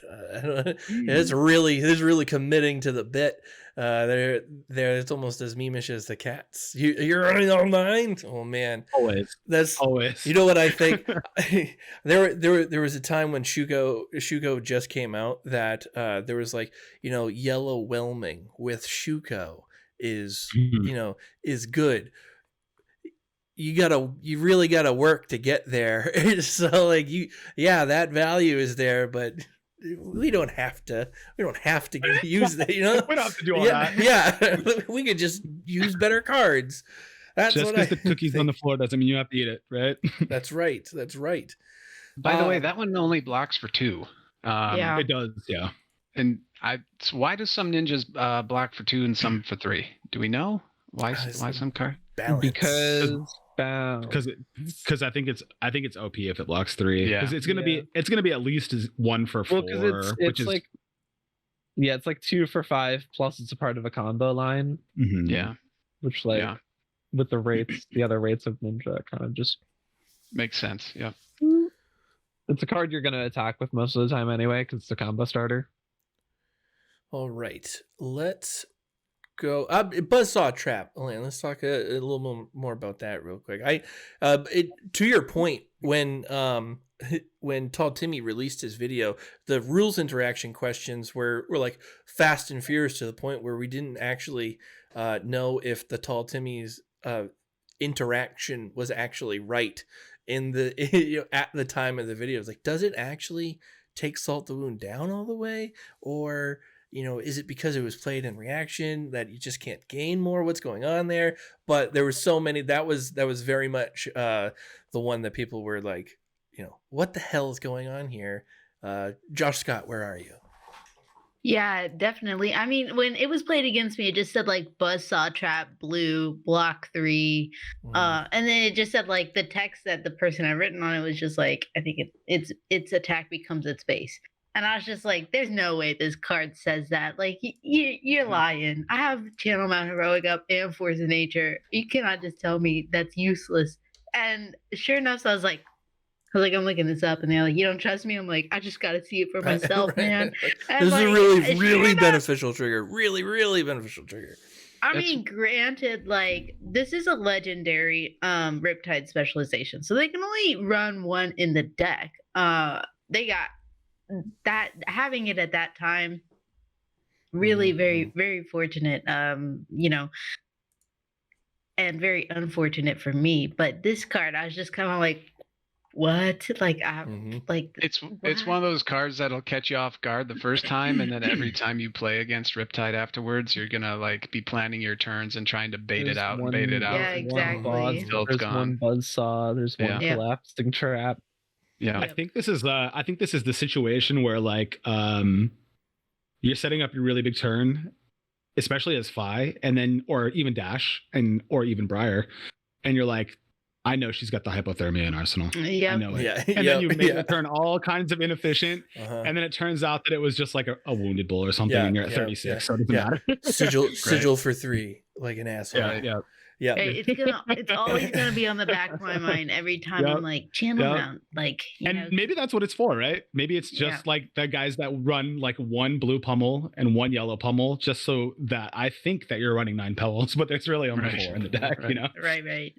It's really committing to the bit. It's almost as memeish as the cats. You're running all 9. Oh man, always. That's always. You know what I think? there was a time when Shuko just came out that there was like, yellow whelming with Shuko is is good. You really gotta work to get there. So like that value is there, but we don't have to use that, we don't have to do all that. Yeah. We could just use better cards. That's just because the cookie's on the floor doesn't mean you have to eat it, right? That's right. By the way, that one only blocks for 2. Yeah. It does, yeah. And so why do some ninjas block for 2 and some for 3? Do we know why some card? Balance. Because I think it's OP if it blocks 3. Yeah. Because it's gonna be at least 1 for 4. It's like, it's like 2 for 5 plus it's a part of a combo line. Mm-hmm. Yeah. Which with the rates, the other rates of ninja kind of just makes sense. Yeah. It's a card you're gonna attack with most of the time anyway, because it's a combo starter. All right, let's go. Buzzsaw Trap. Elaine, let's talk a little more about that real quick. To your point, when Tall Timmy released his video, the rules interaction questions were like fast and furious, to the point where we didn't actually know if the Tall Timmy's interaction was actually right in the at the time of the video. It's like, does it actually take Salt the Wound down all the way, or is it because it was played in reaction that you just can't gain more? What's going on there? But there were so many. That was very much the one that people were like, what the hell is going on here? Josh Scott, where are you? Yeah, definitely. I mean, when it was played against me, it just said like Buzzsaw Trap, blue, block 3. And then it just said like the text that the person had written on it was just like, I think its attack becomes its base. And I was just like, there's no way this card says that. Like, you're lying. I have Channel Mount Heroic up and Force of Nature. You cannot just tell me that's useless. And sure enough, so I was like, I'm looking this up, and they're like, you don't trust me? I'm like, I just got to see it for myself, right. man. This is a really beneficial trigger. Really beneficial trigger. I mean, granted, like, this is a legendary Riptide specialization, so they can only run 1 in the deck. They got that, having it at that time, really very, very fortunate, and very unfortunate for me. But this card, I was just kind of like, what? Like, it's one of those cards that'll catch you off guard the first time, and then every time you play against Riptide afterwards, you're gonna like be planning your turns and trying to bait it out. Yeah, exactly. There's one Buzzsaw. There's one collapsing trap. Yeah, I think this is the situation where like you're setting up your really big turn, especially as Fi, and then or even Dash or even Briar, and you're like, I know she's got the hypothermia in Arsenal. Yeah. I know it. Yeah. And then you make her turn all kinds of inefficient, Uh-huh. and then it turns out that it was just like a wounded bull or something, and you're at 36, so it doesn't matter. Sigil for 3, like an asshole. Yeah. Hey, it's always gonna be on the back of my mind every time I'm like channel mount, like And maybe that's what it's for, right? Maybe it's just like the guys that run like 1 blue pummel and 1 yellow pummel, just so that I think that you're running 9 pebbles, but there's really only 4 in the deck, you know? Right.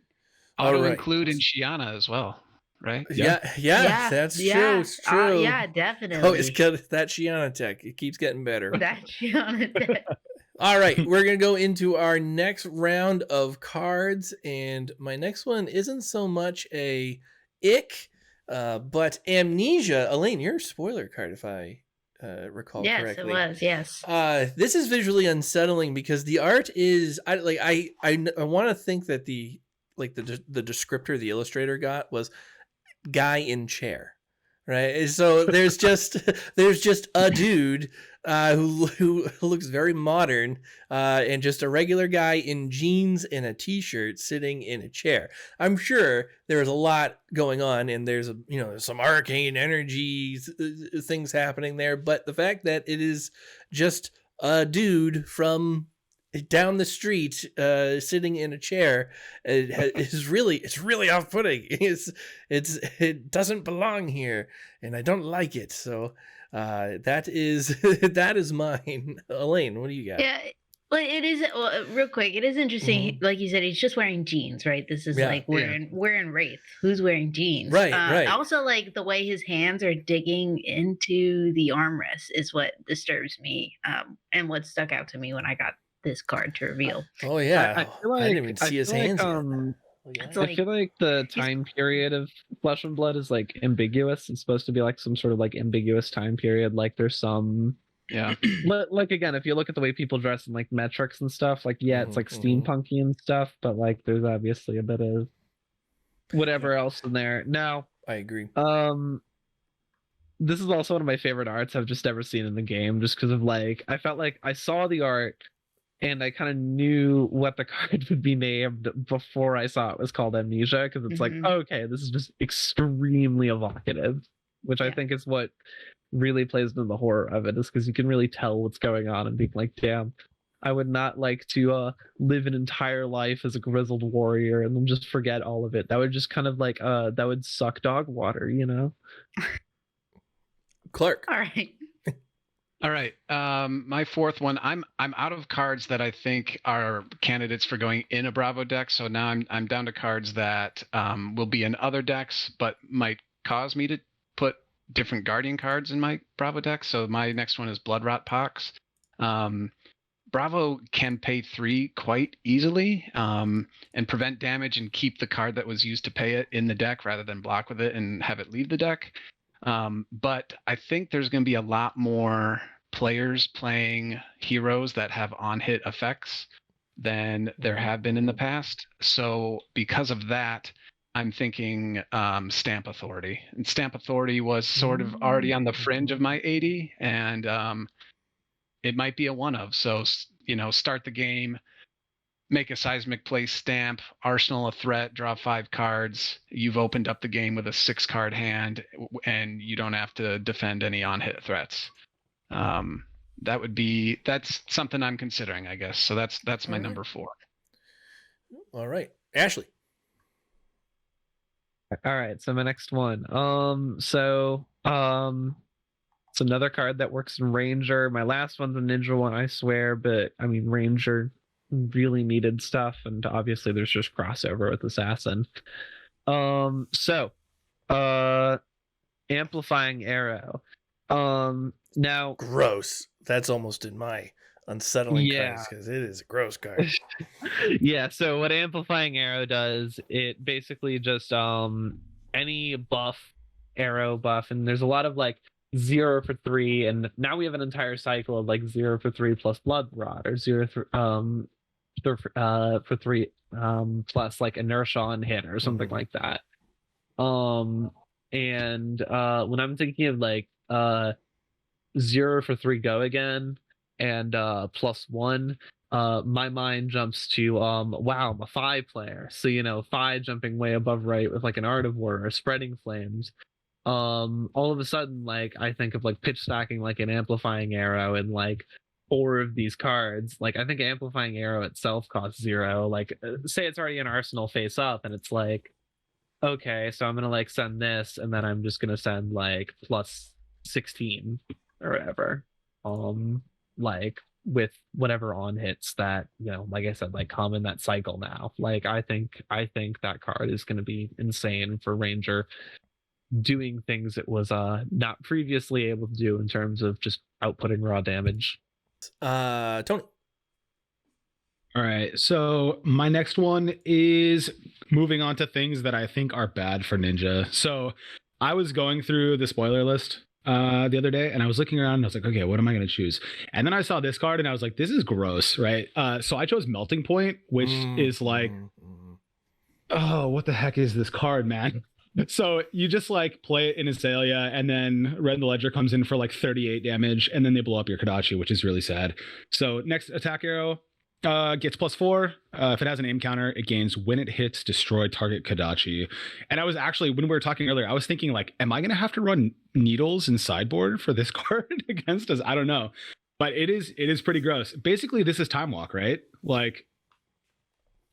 Auto include in Shiana as well, right? Yeah, that's true. It's true. Yeah, definitely. Oh, it's got that Shiana tech. It keeps getting better. That Shiana tech. All right, we're going to go into our next round of cards, and my next one isn't so much a ick, but Amnesia. Elaine, your spoiler card, if I recall correctly. Yes, it was, yes. This is visually unsettling because the art is, I want to think that the descriptor the illustrator got was guy in chair. Right, so there's just a dude who looks very modern and just a regular guy in jeans and a t-shirt sitting in a chair. I'm sure there's a lot going on and there's some arcane energy things happening there, but the fact that it is just a dude from down the street sitting in a chair is really off-putting. It doesn't belong here and I don't like it, so that is mine. Elaine, what do you got? Yeah, well, it is real quick, it is interesting. Like you said, he's just wearing jeans, right? This is like we're in Wraith, who's wearing jeans, right. Also, like the way his hands are digging into the armrest is what disturbs me, and what stuck out to me when I got this card to reveal. Oh yeah, I feel like, I didn't even see his hands. I feel like the time period of Flesh and Blood is like ambiguous. It's supposed to be like some sort of like ambiguous time period. Like there's some like again, if you look at the way people dress in like metrics and stuff, like it's like steampunky and stuff, but like there's obviously a bit of whatever else in there. Now I agree. This is also one of my favorite arts I've just ever seen in the game, just because of like I felt like I saw the art and I kind of knew what the card would be named before I saw it was called Amnesia, because it's like, okay, this is just extremely evocative, which I think is what really plays into the horror of it, is because you can really tell what's going on and being like, damn, I would not like to live an entire life as a grizzled warrior and then just forget all of it. That would just kind of like, that would suck dog water, you know? Clark. All right. My fourth one. I'm out of cards that I think are candidates for going in a Bravo deck. So now I'm down to cards that will be in other decks, but might cause me to put different Guardian cards in my Bravo deck. So my next one is Bloodrot Pox. Bravo can pay 3 quite easily and prevent damage and keep the card that was used to pay it in the deck rather than block with it and have it leave the deck. But I think there's going to be a lot more players playing heroes that have on-hit effects than there have been in the past. So because of that, I'm thinking Stamp Authority. And Stamp Authority was sort of already on the fringe of my 80, and it might be a one of. So, start the game, make a seismic place stamp, arsenal a threat, draw 5 cards. You've opened up the game with a 6-card hand, and you don't have to defend any on-hit threats. That's something I'm considering, I guess. So that's my number 4. All right, Ashley. All right, so my next one. So it's another card that works in Ranger. My last one's a Ninja one, I swear, but I mean Ranger really needed stuff, and obviously there's just crossover with Assassin. So Amplifying Arrow. Now gross. That's almost in my unsettling cards because it is a gross card. Yeah, so what Amplifying Arrow does, it basically just any buff, arrow buff, and there's a lot of like 0 for 3, and now we have an entire cycle of like 0 for 3 plus Blood Rot, or 0 for 3 plus like inertia on hit or something like that. And when I'm thinking of like 0 for 3 go again and +1, my mind jumps to wow, I'm a 5 player, so 5 jumping way above right with like an Art of War or Spreading Flames. All of a sudden, like, I think of like pitch stacking like an Amplifying Arrow and like 4 of these cards. Like, I think Amplifying Arrow itself costs 0. Like, say it's already an arsenal face up, and it's like, okay, so I'm gonna like send this, and then I'm just gonna send like plus 16 or whatever. Like with whatever on hits that, like I said, like come in that cycle now. Like, I think that card is gonna be insane for Ranger, doing things it was not previously able to do in terms of just outputting raw damage. Tony. All right, so my next one is moving on to things that I think are bad for Ninja. So I was going through the spoiler list the other day, and I was looking around, and I was like, okay, what am I going to choose? And then I saw this card, and I was like, this is gross, right? So I chose Melting Point, which is like, oh, what the heck is this card, man? So you just like play it in Azalea, and then Red in the Ledger comes in for like 38 damage, and then they blow up your Kodachi, which is really sad. So next attack arrow gets +4. If it has an aim counter, it gains when it hits destroy target Kodachi. And I was actually, when we were talking earlier, I was thinking like, am I going to have to run Needles in sideboard for this card against us? I don't know, but it is pretty gross. Basically, this is Time Walk, right? Like,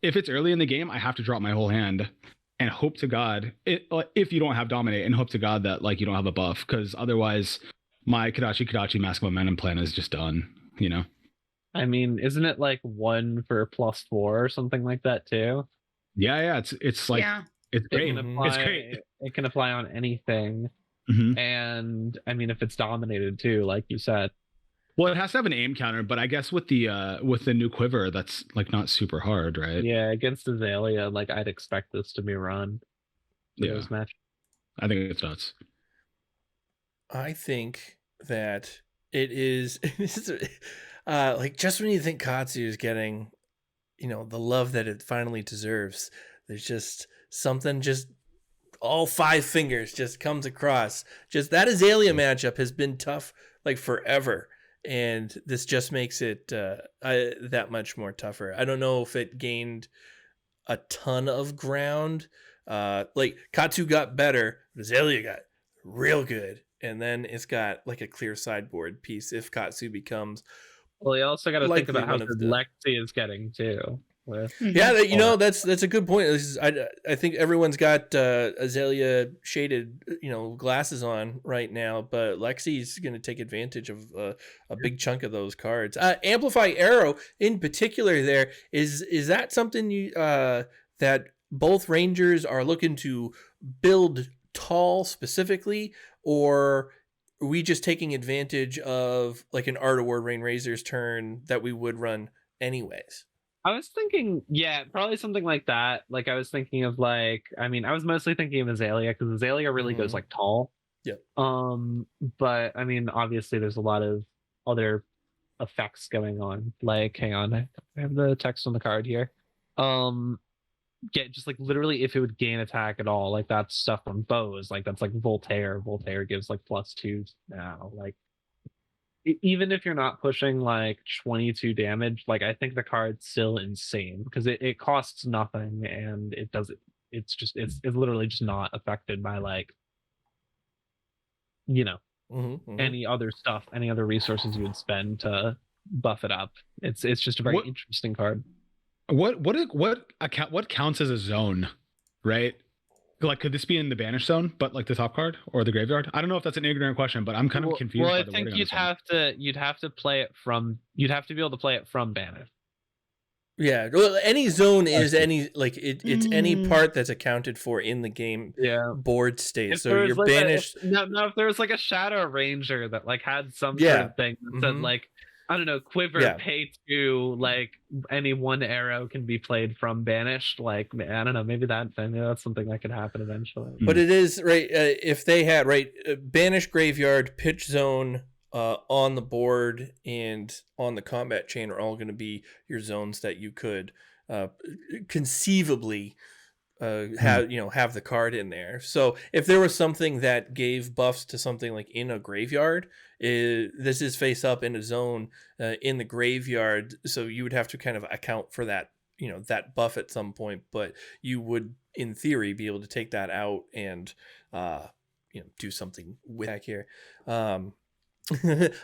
if it's early in the game, I have to drop my whole hand and hope to God, if you don't have Dominate, and hope to God that like you don't have a buff, because otherwise my Kodachi Mask Momentum plan is just done, I mean, isn't it like 1 for +4 or something like that too? Yeah, it's like, it's great. It's great. It can apply on anything. And I mean, if it's dominated too, like you said. Well, it has to have an aim counter, but I guess with the new quiver, that's like not super hard, right? Yeah, against Azalea, like I'd expect this to be run. Yeah, match. I think it's nuts. I think that it is like, just when you think Katsu is getting, the love that it finally deserves, there's just something, just all 5 fingers just comes across. Just that Azalea matchup has been tough like forever. And this just makes it that much more tougher. I don't know if it gained a ton of ground. Like, Katsu got better, but Azalea got real good. And then it's got like a clear sideboard piece if Katsu becomes. Well, you also got to think about how good Lexi is getting too. Yeah, that's a good point. I think everyone's got Azalea shaded, glasses on right now, but Lexi's going to take advantage of a big chunk of those cards. Amplify Arrow in particular, there is that something you that both Rangers are looking to build tall specifically, or are we just taking advantage of like an Art of War Rain Razor's turn that we would run anyways? I was thinking, yeah, probably something like that. Like, I was thinking of like, I mean, I was mostly thinking of Azalea, because Azalea really goes like tall. Yeah. But I mean, obviously there's a lot of other effects going on. Like, hang on, I have the text on the card here. Yeah, just like literally if it would gain attack at all, like that's stuff from bows. Like, that's like Voltaire. Voltaire gives like +2 now. Like, even if you're not pushing like 22 damage, like I think the card's still insane, because it costs nothing, and it does it. It's literally just not affected by like, any other stuff, any other resources you would spend to buff it up. It's just a very interesting card. What counts as a zone, right? Like, could this be in the banish zone, but like the top card or the graveyard? I don't know if that's an ignorant question, but I'm kind of confused. Well, I think you'd have to play it from. You'd have to be able to play it from banish. Yeah, well, any zone is any like it's any part that's accounted for in the game board state. So you're like banished. If there was like a Shadow Ranger that like had some sort of thing that said like, I don't know, quiver, pay 2, like any one arrow can be played from banished. Like, I don't know, maybe that's something that could happen eventually. But it is right if they had banish, graveyard, pitch zone on the board and on the combat chain are all going to be your zones that you could conceivably have the card in there. So if there was something that gave buffs to something like in a graveyard, this is face up in a zone in the graveyard. So you would have to kind of account for that, that buff at some point, but you would in theory be able to take that out and do something with back here.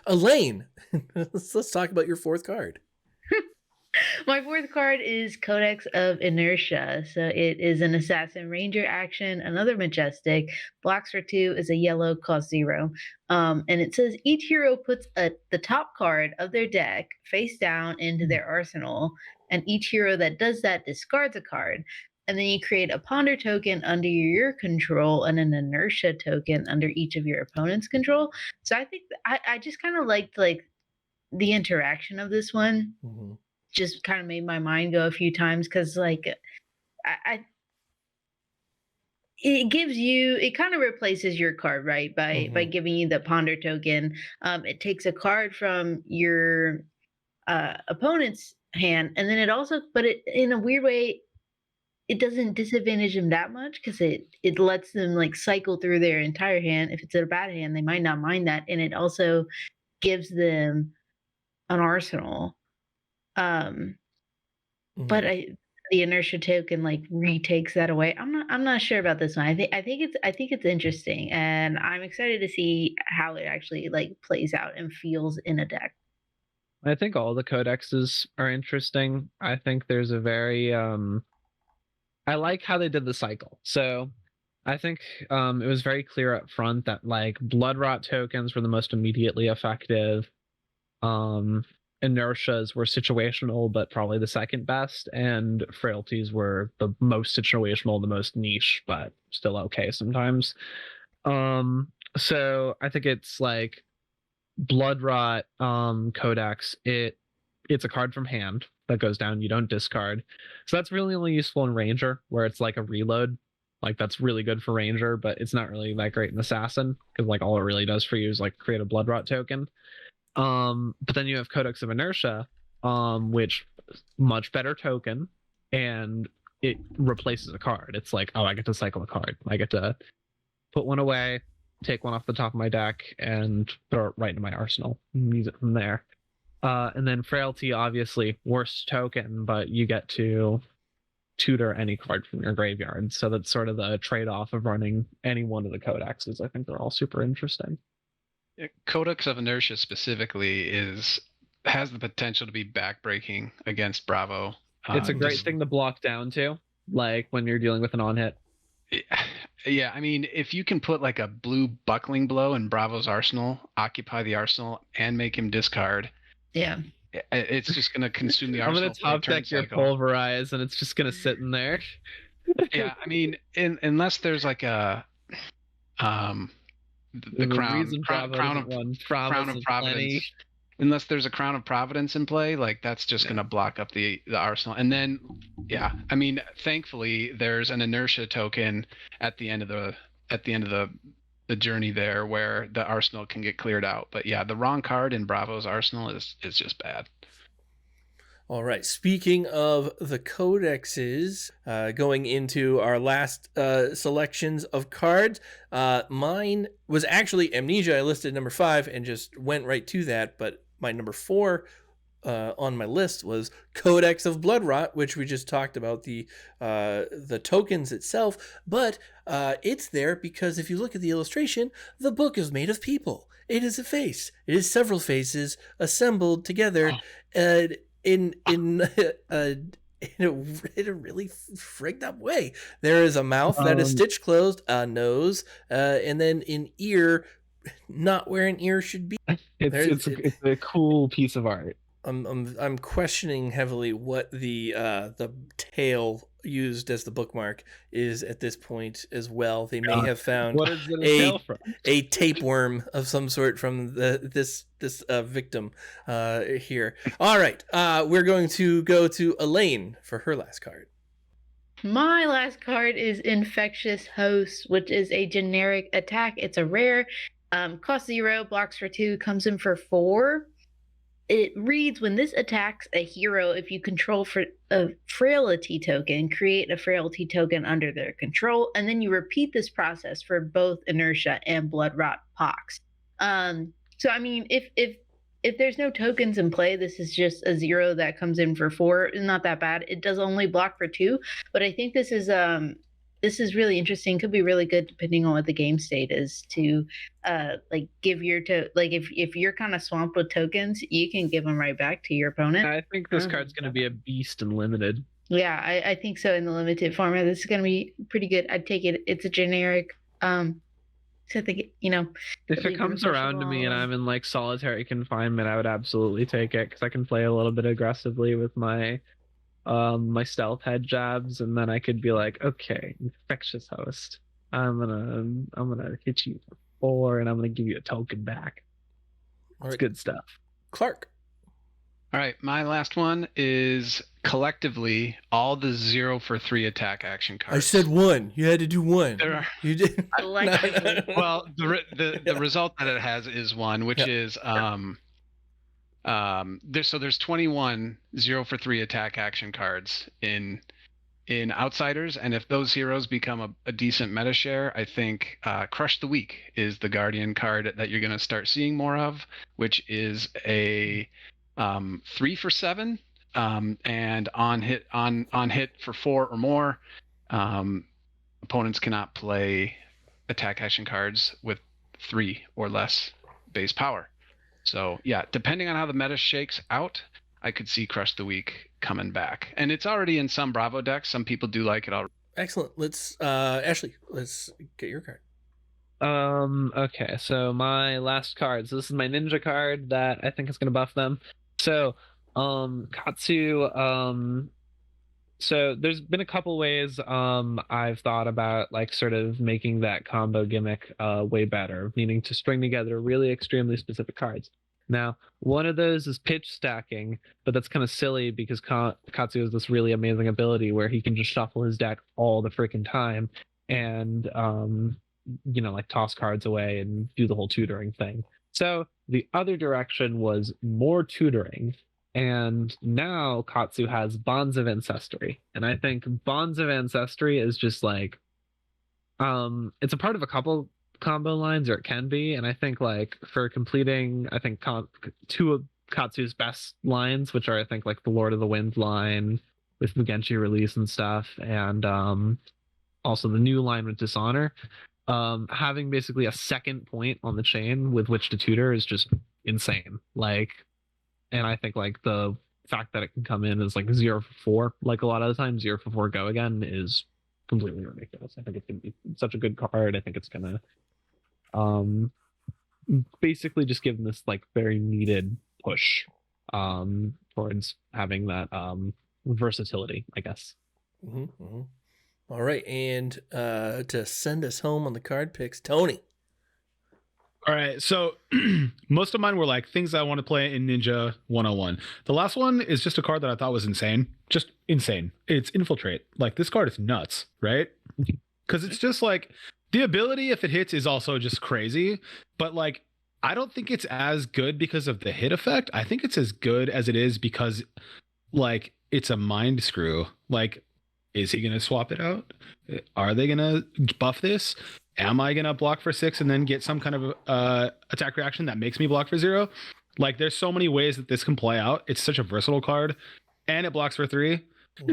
Elaine, let's talk about your fourth card. My fourth card is Codex of Inertia. So it is an Assassin Ranger action, another Majestic. Blocks for 2, is a yellow, cost 0. And it says each hero puts the top card of their deck face down into their arsenal. And each hero that does that discards a card. And then you create a Ponder token under your control and an Inertia token under each of your opponent's control. So I think I just kind of liked like the interaction of this one. Mm-hmm. Just kind of made my mind go a few times because like it kind of replaces your card, right, by giving you the Ponder token. It takes a card from your opponent's hand, and then it also, but it in a weird way, it doesn't disadvantage them that much because it lets them like cycle through their entire hand. If it's a bad hand, they might not mind that, and it also gives them an arsenal. But the Inertia token like retakes that away. I'm not sure about this one. I think it's interesting, and I'm excited to see how it actually like plays out and feels in a deck. I think all the codexes are interesting. I think there's a very I like how they did the cycle. So I think it was very clear up front that like Blood Rot tokens were the most immediately effective. Inertias were situational, but probably the second best, and frailties were the most situational, the most niche, but still okay sometimes. So I think it's like Blood Rot Codex. It's a card from hand that goes down. You don't discard, so that's really only useful in Ranger, where it's like a reload. Like that's really good for Ranger, but it's not really that great in Assassin because like all it really does for you is like create a Blood Rot token. But then you have Codex of Inertia, which much better token, and it replaces a card. It's like, oh, I get to cycle a card. I get to put one away, take one off the top of my deck, and throw it right into my arsenal and use it from there. And then Frailty, obviously, worst token, but you get to tutor any card from your graveyard. So that's sort of the trade-off of running any one of the codexes. I think they're all super interesting. Codex of Inertia specifically has the potential to be backbreaking against Bravo. It's a great thing to block down to, like when you're dealing with an on-hit. Yeah, I mean, if you can put like a blue buckling blow in Bravo's arsenal, occupy the arsenal, and make him discard. Yeah. It's just going to consume the arsenal. I'm going to top deck your Pulverize, and it's just going to sit in there. Yeah, I mean, unless there's like a... The crown of Providence. Unless there's a Crown of Providence in play, like that's just going to block up the arsenal. And then, yeah, I mean, thankfully there's an Inertia token at the end of the journey there where the arsenal can get cleared out. But yeah, the wrong card in Bravo's arsenal is just bad. All right. Speaking of the codexes, going into our last selections of cards, mine was actually Amnesia. I listed number 5 and just went right to that. But my number 4 on my list was Codex of Blood Rot, which we just talked about the tokens itself. But it's there because if you look at the illustration, the book is made of people. It is a face. It is several faces assembled together. In a really frigged up way. There is a mouth that is stitched closed, a nose, and then an ear not where an ear should be. It's a cool piece of art. I'm questioning heavily what the tail used as the bookmark is at this point as well. They may have found a tapeworm of some sort from this victim here. All right, we're going to go to Elaine for her last card. My last card is Infectious Host, which is a generic attack. It's a rare, cost 0, blocks for 2, comes in for 4. it reads, when this attacks a hero, if you control for a frailty token, create a frailty token under their control, and then you repeat this process for both inertia and blood rot pox. So I mean, if there's no tokens in play, this is just a 0 that comes in for 4. It's not that bad. It does only block for 2, but I think this is really interesting. Could be really good depending on what the game state is to like give your if you're kind of swamped with tokens, you can give them right back to your opponent. I think this card's going to be a beast in limited. Yeah, I think so in the limited format. This is going to be pretty good. I'd take it. It's a generic. So I think if it comes around to me and I'm in like solitary confinement, I would absolutely take it because I can play a little bit aggressively with my my stealth head jabs, and then I could be like, okay, infectious host, I'm gonna hit you for 4 and I'm gonna give you a token back. It's good stuff. Clark. All right, my last one is collectively all the 0 for 3 attack action cards. I said 1. You had to do 1. You did. Collectively. Well, the result that it has is 1, which is there's 21 0 for 3 attack action cards in Outsiders, and if those heroes become a decent meta share, I think Crush the Weak is the Guardian card that you're going to start seeing more of, which is a 3 for 7, and on hit for 4 or more, opponents cannot play attack action cards with 3 or less base power. So yeah, depending on how the meta shakes out, I could see Crush the Weak coming back, and it's already in some Bravo decks. Some people do like it already. Excellent. Let's Ashley, let's get your card. Okay, so my last card. So this is my ninja card that I think is going to buff them. So Katsu, so there's been a couple ways I've thought about like sort of making that combo gimmick way better, meaning to string together really extremely specific cards. Now, one of those is pitch stacking, but that's kind of silly because Katsu has this really amazing ability where he can just shuffle his deck all the freaking time and like toss cards away and do the whole tutoring thing. So the other direction was more tutoring. And now Katsu has Bonds of Ancestry. And I think Bonds of Ancestry is just like, it's a part of a couple combo lines, or it can be. And I think like for completing, I think 2 of Katsu's best lines, which are I think like the Lord of the Wind line with Mugenshi release and stuff. And also the new line with Dishonor. Having basically a second point on the chain with which to tutor is just insane. Like, and I think like the fact that it can come in as like 0 for 4, like a lot of the time 0 for 4 go again, is completely ridiculous. I think it's gonna be such a good card. I think it's gonna basically just give them this like very needed push towards having that versatility, I guess. Mm-hmm, mm-hmm. All right, and to send us home on the card picks, Tony. All right, so most of mine were like things I want to play in Ninja 101. The last one is just a card that I thought was insane. Just insane. It's Infiltrate. Like, this card is nuts, right? Because it's just like, the ability, if it hits, is also just crazy. But like, I don't think it's as good because of the hit effect. I think it's as good as it is because like, it's a mind screw. Like, is he going to swap it out? Are they going to buff this? Am I going to block for 6 and then get some kind of attack reaction that makes me block for 0? Like, there's so many ways that this can play out. It's such a versatile card, and it blocks for 3.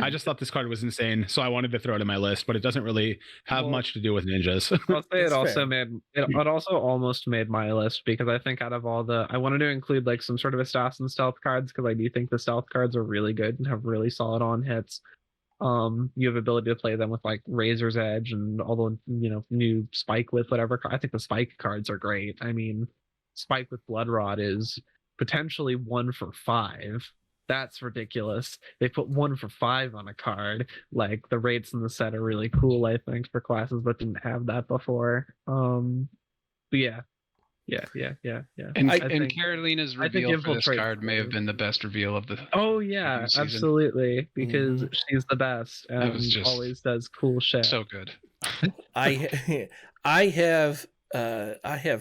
I just thought this card was insane, so I wanted to throw it in my list, but it doesn't really have much to do with ninjas. I'll say it also almost made my list, because I think out of all I wanted to include like some sort of assassin stealth cards, because I do think the stealth cards are really good and have really solid on hits. You have ability to play them with like Razor's Edge and all the new Spike with whatever. I think the Spike cards are great. I mean, Spike with Blood Rod is potentially 1 for 5. That's ridiculous. They put 1 for 5 on a card. Like, the rates in the set are really cool, I think, for classes that didn't have that before. But yeah. And Carolina's reveal for this card may have been the best reveal of the. Oh yeah, absolutely, because she's the best and always does cool shit. So good. I have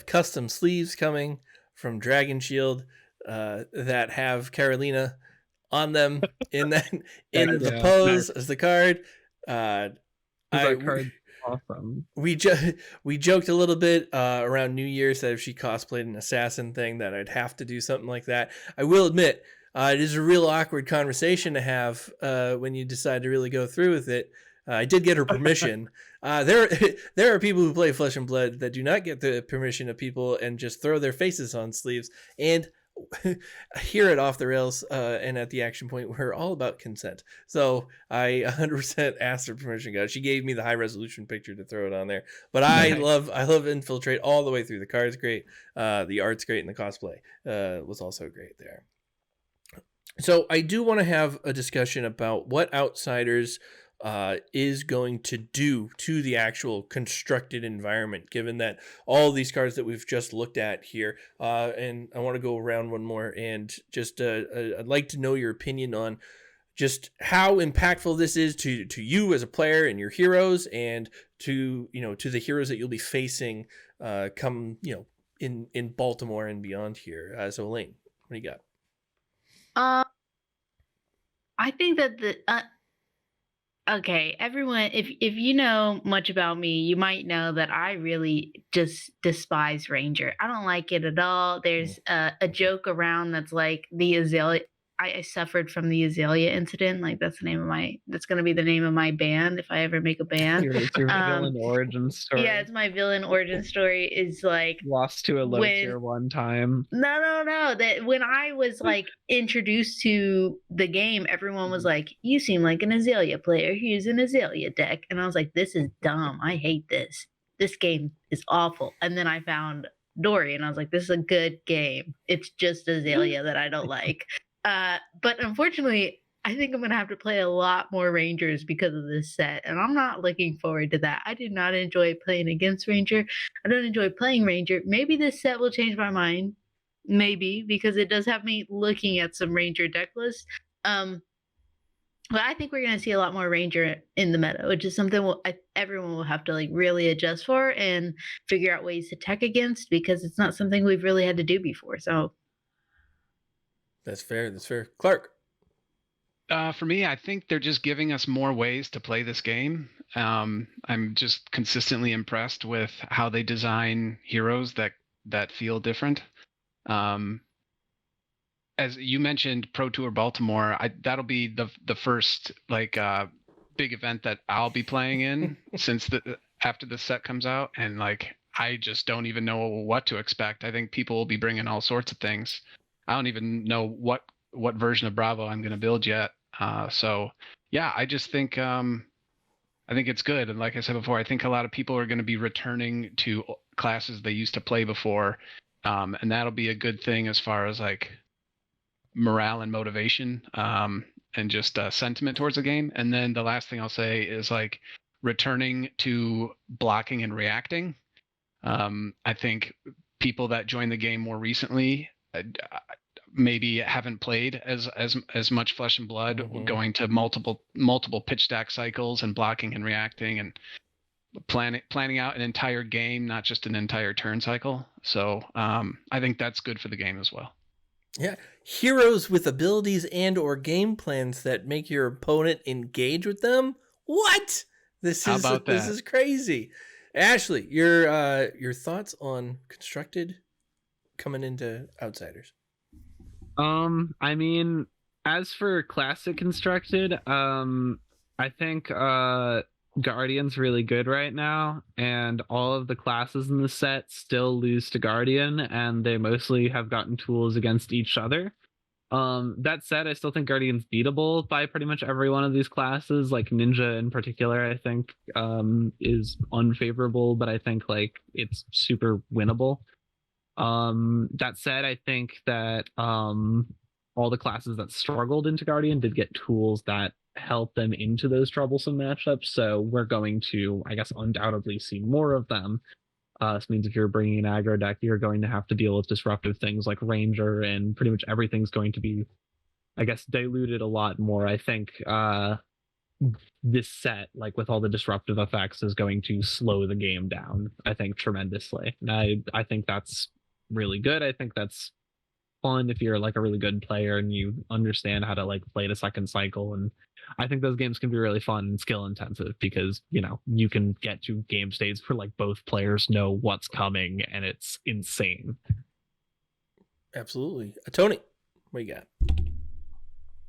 custom sleeves coming from Dragon Shield. that have Carolina on them in that in the Yeah. pose as the card. That card's awesome. We joked a little bit around New Year's that if she cosplayed an assassin thing, that I'd have to do something like that. I will admit, it is a real awkward conversation to have when you decide to really go through with it. I did get her permission. There are people who play Flesh and Blood that do not get the permission of people and just throw their faces on sleeves. And here at Off the Rails and at the Action Point, we're all about consent. So I 100% asked her permission. God, she gave me the high resolution picture to throw it on there. But I love Infiltrate all the way through. The card's great, the art's great, and the cosplay was also great there. So I do want to have a discussion about what Outsiders is going to do to the actual constructed environment, given that all these cards that we've just looked at here, and I want to go around one more and just I'd like to know your opinion on just how impactful this is to you as a player and your heroes, and to the heroes that you'll be facing come in Baltimore and beyond here. So Elaine, what do you got? I think that okay, everyone, if you know much about me, you might know that I really just despise Ranger. I don't like it at all. There's a joke around that's like the Azalea. I suffered from the Azalea incident. Like that's going to be the name of my band if I ever make a band. It's your villain origin story. Yeah, it's my villain origin story. Is like lost to a low tier one time. No. That when I was like introduced to the game, everyone was like, "You seem like an Azalea player. Here's an Azalea deck," and I was like, "This is dumb. I hate this. This game is awful." And then I found Dory, and I was like, "This is a good game. It's just Azalea that I don't like." But unfortunately, I think I'm going to have to play a lot more Rangers because of this set, and I'm not looking forward to that. I did not enjoy playing against Ranger. I don't enjoy playing Ranger. Maybe this set will change my mind. Maybe, because it does have me looking at some Ranger deck lists. But I think we're going to see a lot more Ranger in the meta, which is something everyone will have to like really adjust for and figure out ways to tech against, because it's not something we've really had to do before. So that's fair. Clark? For me, I think they're just giving us more ways to play this game. I'm just consistently impressed with how they design heroes that feel different. As you mentioned, Pro Tour Baltimore, that'll be the first like big event that I'll be playing in since after the set comes out, and like I just don't even know what to expect. I think people will be bringing all sorts of things. I don't even know what version of Bravo I'm going to build yet. So yeah, I just think I think it's good. And like I said before, I think a lot of people are going to be returning to classes they used to play before. And that'll be a good thing as far as like morale and motivation, and just sentiment towards the game. And then the last thing I'll say is like returning to blocking and reacting. I think people that joined the game more recently maybe haven't played as much Flesh and Blood, going to multiple pitch stack cycles and blocking and reacting and planning out an entire game, not just an entire turn cycle. So I think that's good for the game as well. Yeah, heroes with abilities and or game plans that make your opponent engage with them. What? This is crazy. Ashley, your thoughts on Constructed coming into Outsiders? I mean, as for Classic Constructed, I think Guardian's really good right now, and all of the classes in the set still lose to Guardian, and they mostly have gotten tools against each other. That said, I still think Guardian's beatable by pretty much every one of these classes. Like Ninja in particular, I think is unfavorable, but I think like it's super winnable. That said, I think that all the classes that struggled into Guardian did get tools that help them into those troublesome matchups, so we're going to, I guess, undoubtedly see more of them. This means if you're bringing an aggro deck, you're going to have to deal with disruptive things like Ranger, and pretty much everything's going to be, I guess, diluted a lot more. I think this set, like with all the disruptive effects, is going to slow the game down, I think, tremendously. And I think that's really good. I think that's fun if you're like a really good player and you understand how to like play the second cycle. And I think those games can be really fun and skill intensive because, you know, you can get to game states where like both players know what's coming and it's insane. Absolutely. Tony, what you got?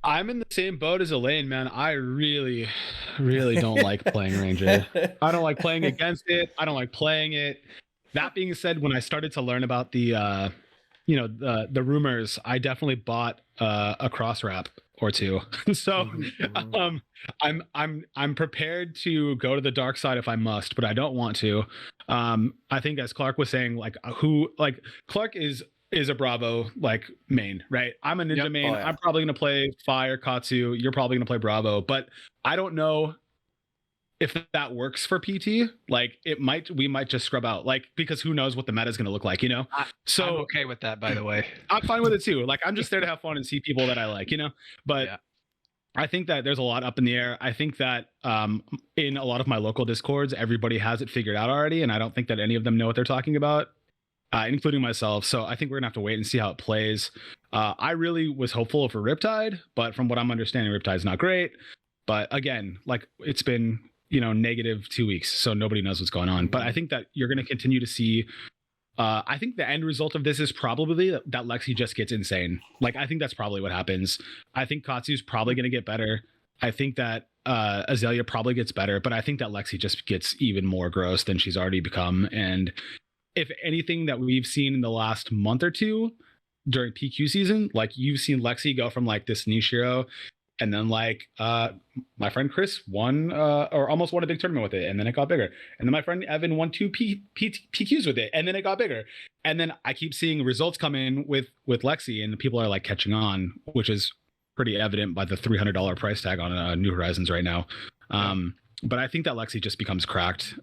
I'm in the same boat as Elaine, man. I really, really don't like playing Ranger. I don't like playing against it. I don't like playing it. That being said, when I started to learn about the, the rumors, I definitely bought a cross wrap or two. So I'm prepared to go to the dark side if I must, but I don't want to. I think as Clark was saying, Clark is a Bravo like main, right? I'm a Ninja main. Oh, yeah. I'm probably gonna play Fire Katsu. You're probably gonna play Bravo, but I don't know if that works for PT. Like we might just scrub out, like, because who knows what the meta is gonna look like, you know? So I'm okay with that, by the way. I'm fine with it too. Like, I'm just there to have fun and see people that I like, you know? But Yeah. I think that there's a lot up in the air. I think that in a lot of my local Discords, everybody has it figured out already, and I don't think that any of them know what they're talking about. Including myself. So I think we're gonna have to wait and see how it plays. I really was hopeful for Riptide, but from what I'm understanding, Riptide's not great. But again, like, it's been, negative 2 weeks, so nobody knows what's going on. But I think that you're gonna continue to see. I think the end result of this is probably that Lexi just gets insane. Like, I think that's probably what happens. I think Katsu's probably gonna get better. I think that Azalea probably gets better, but I think that Lexi just gets even more gross than she's already become. And if anything that we've seen in the last month or two during PQ season, like, you've seen Lexi go from like this niche hero, and then like my friend Chris won or almost won a big tournament with it, and then it got bigger. And then my friend Evan won 2 PQs with it, and then it got bigger. And then I keep seeing results come in with Lexi, and people are like catching on, which is pretty evident by the $300 price tag on New Horizons right now. But I think that Lexi just becomes cracked.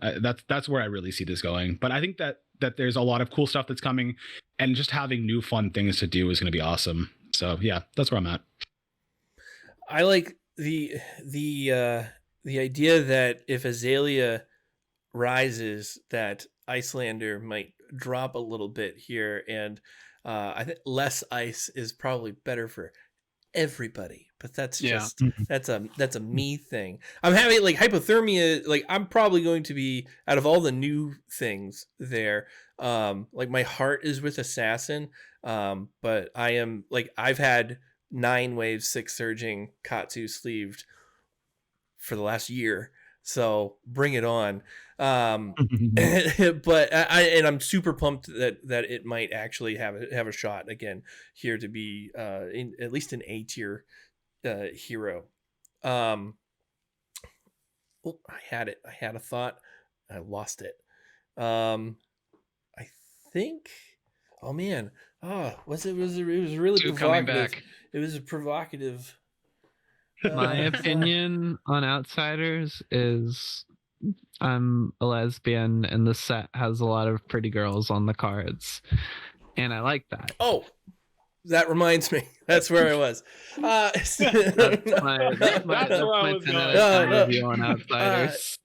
That's where I really see this going. But I think that there's a lot of cool stuff that's coming, and just having new fun things to do is going to be awesome. So yeah, that's where I'm at. I like the idea that if Azalea rises, that Icelander might drop a little bit here, and I think less ice is probably better for everybody. But that's just that's a me thing. I'm having like hypothermia. Like, I'm probably going to be, out of all the new things there, like, my heart is with Assassin, but I am like, I've had 9 waves 6 surging Katsu sleeved for the last year, so bring it on. But I'm super pumped that it might actually have a shot again here to be at least an A tier hero. I had a thought, I lost it. I think, oh man, it was really Two provocative. coming back. It was a provocative. My opinion on Outsiders is I'm a lesbian, and the set has a lot of pretty girls on the cards, and I like that. Oh, that reminds me. That's where I was. That's my 10 out of 10 review on Outsiders.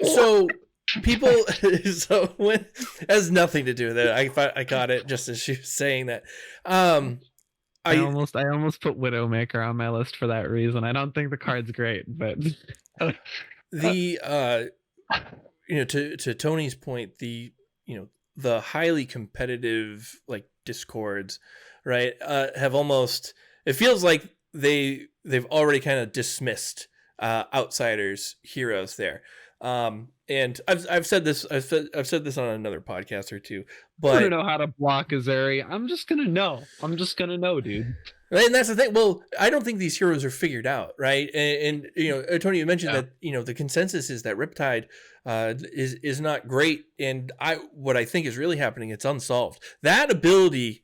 So people, so when has nothing to do with it. I got it just as she was saying that. I almost put Widowmaker on my list for that reason. I don't think the card's great, but the to Tony's point, the highly competitive, like, Discords, right, have almost, it feels like they've already kind of dismissed Outsiders heroes there. And I've said this on another podcast or two, but I don't know how to block Azari. I'm just gonna know, dude. Right, and that's the thing. Well, I don't think these heroes are figured out, right? And Tony, you mentioned that the consensus is that Riptide is not great, and what I think is really happening, it's unsolved. That ability,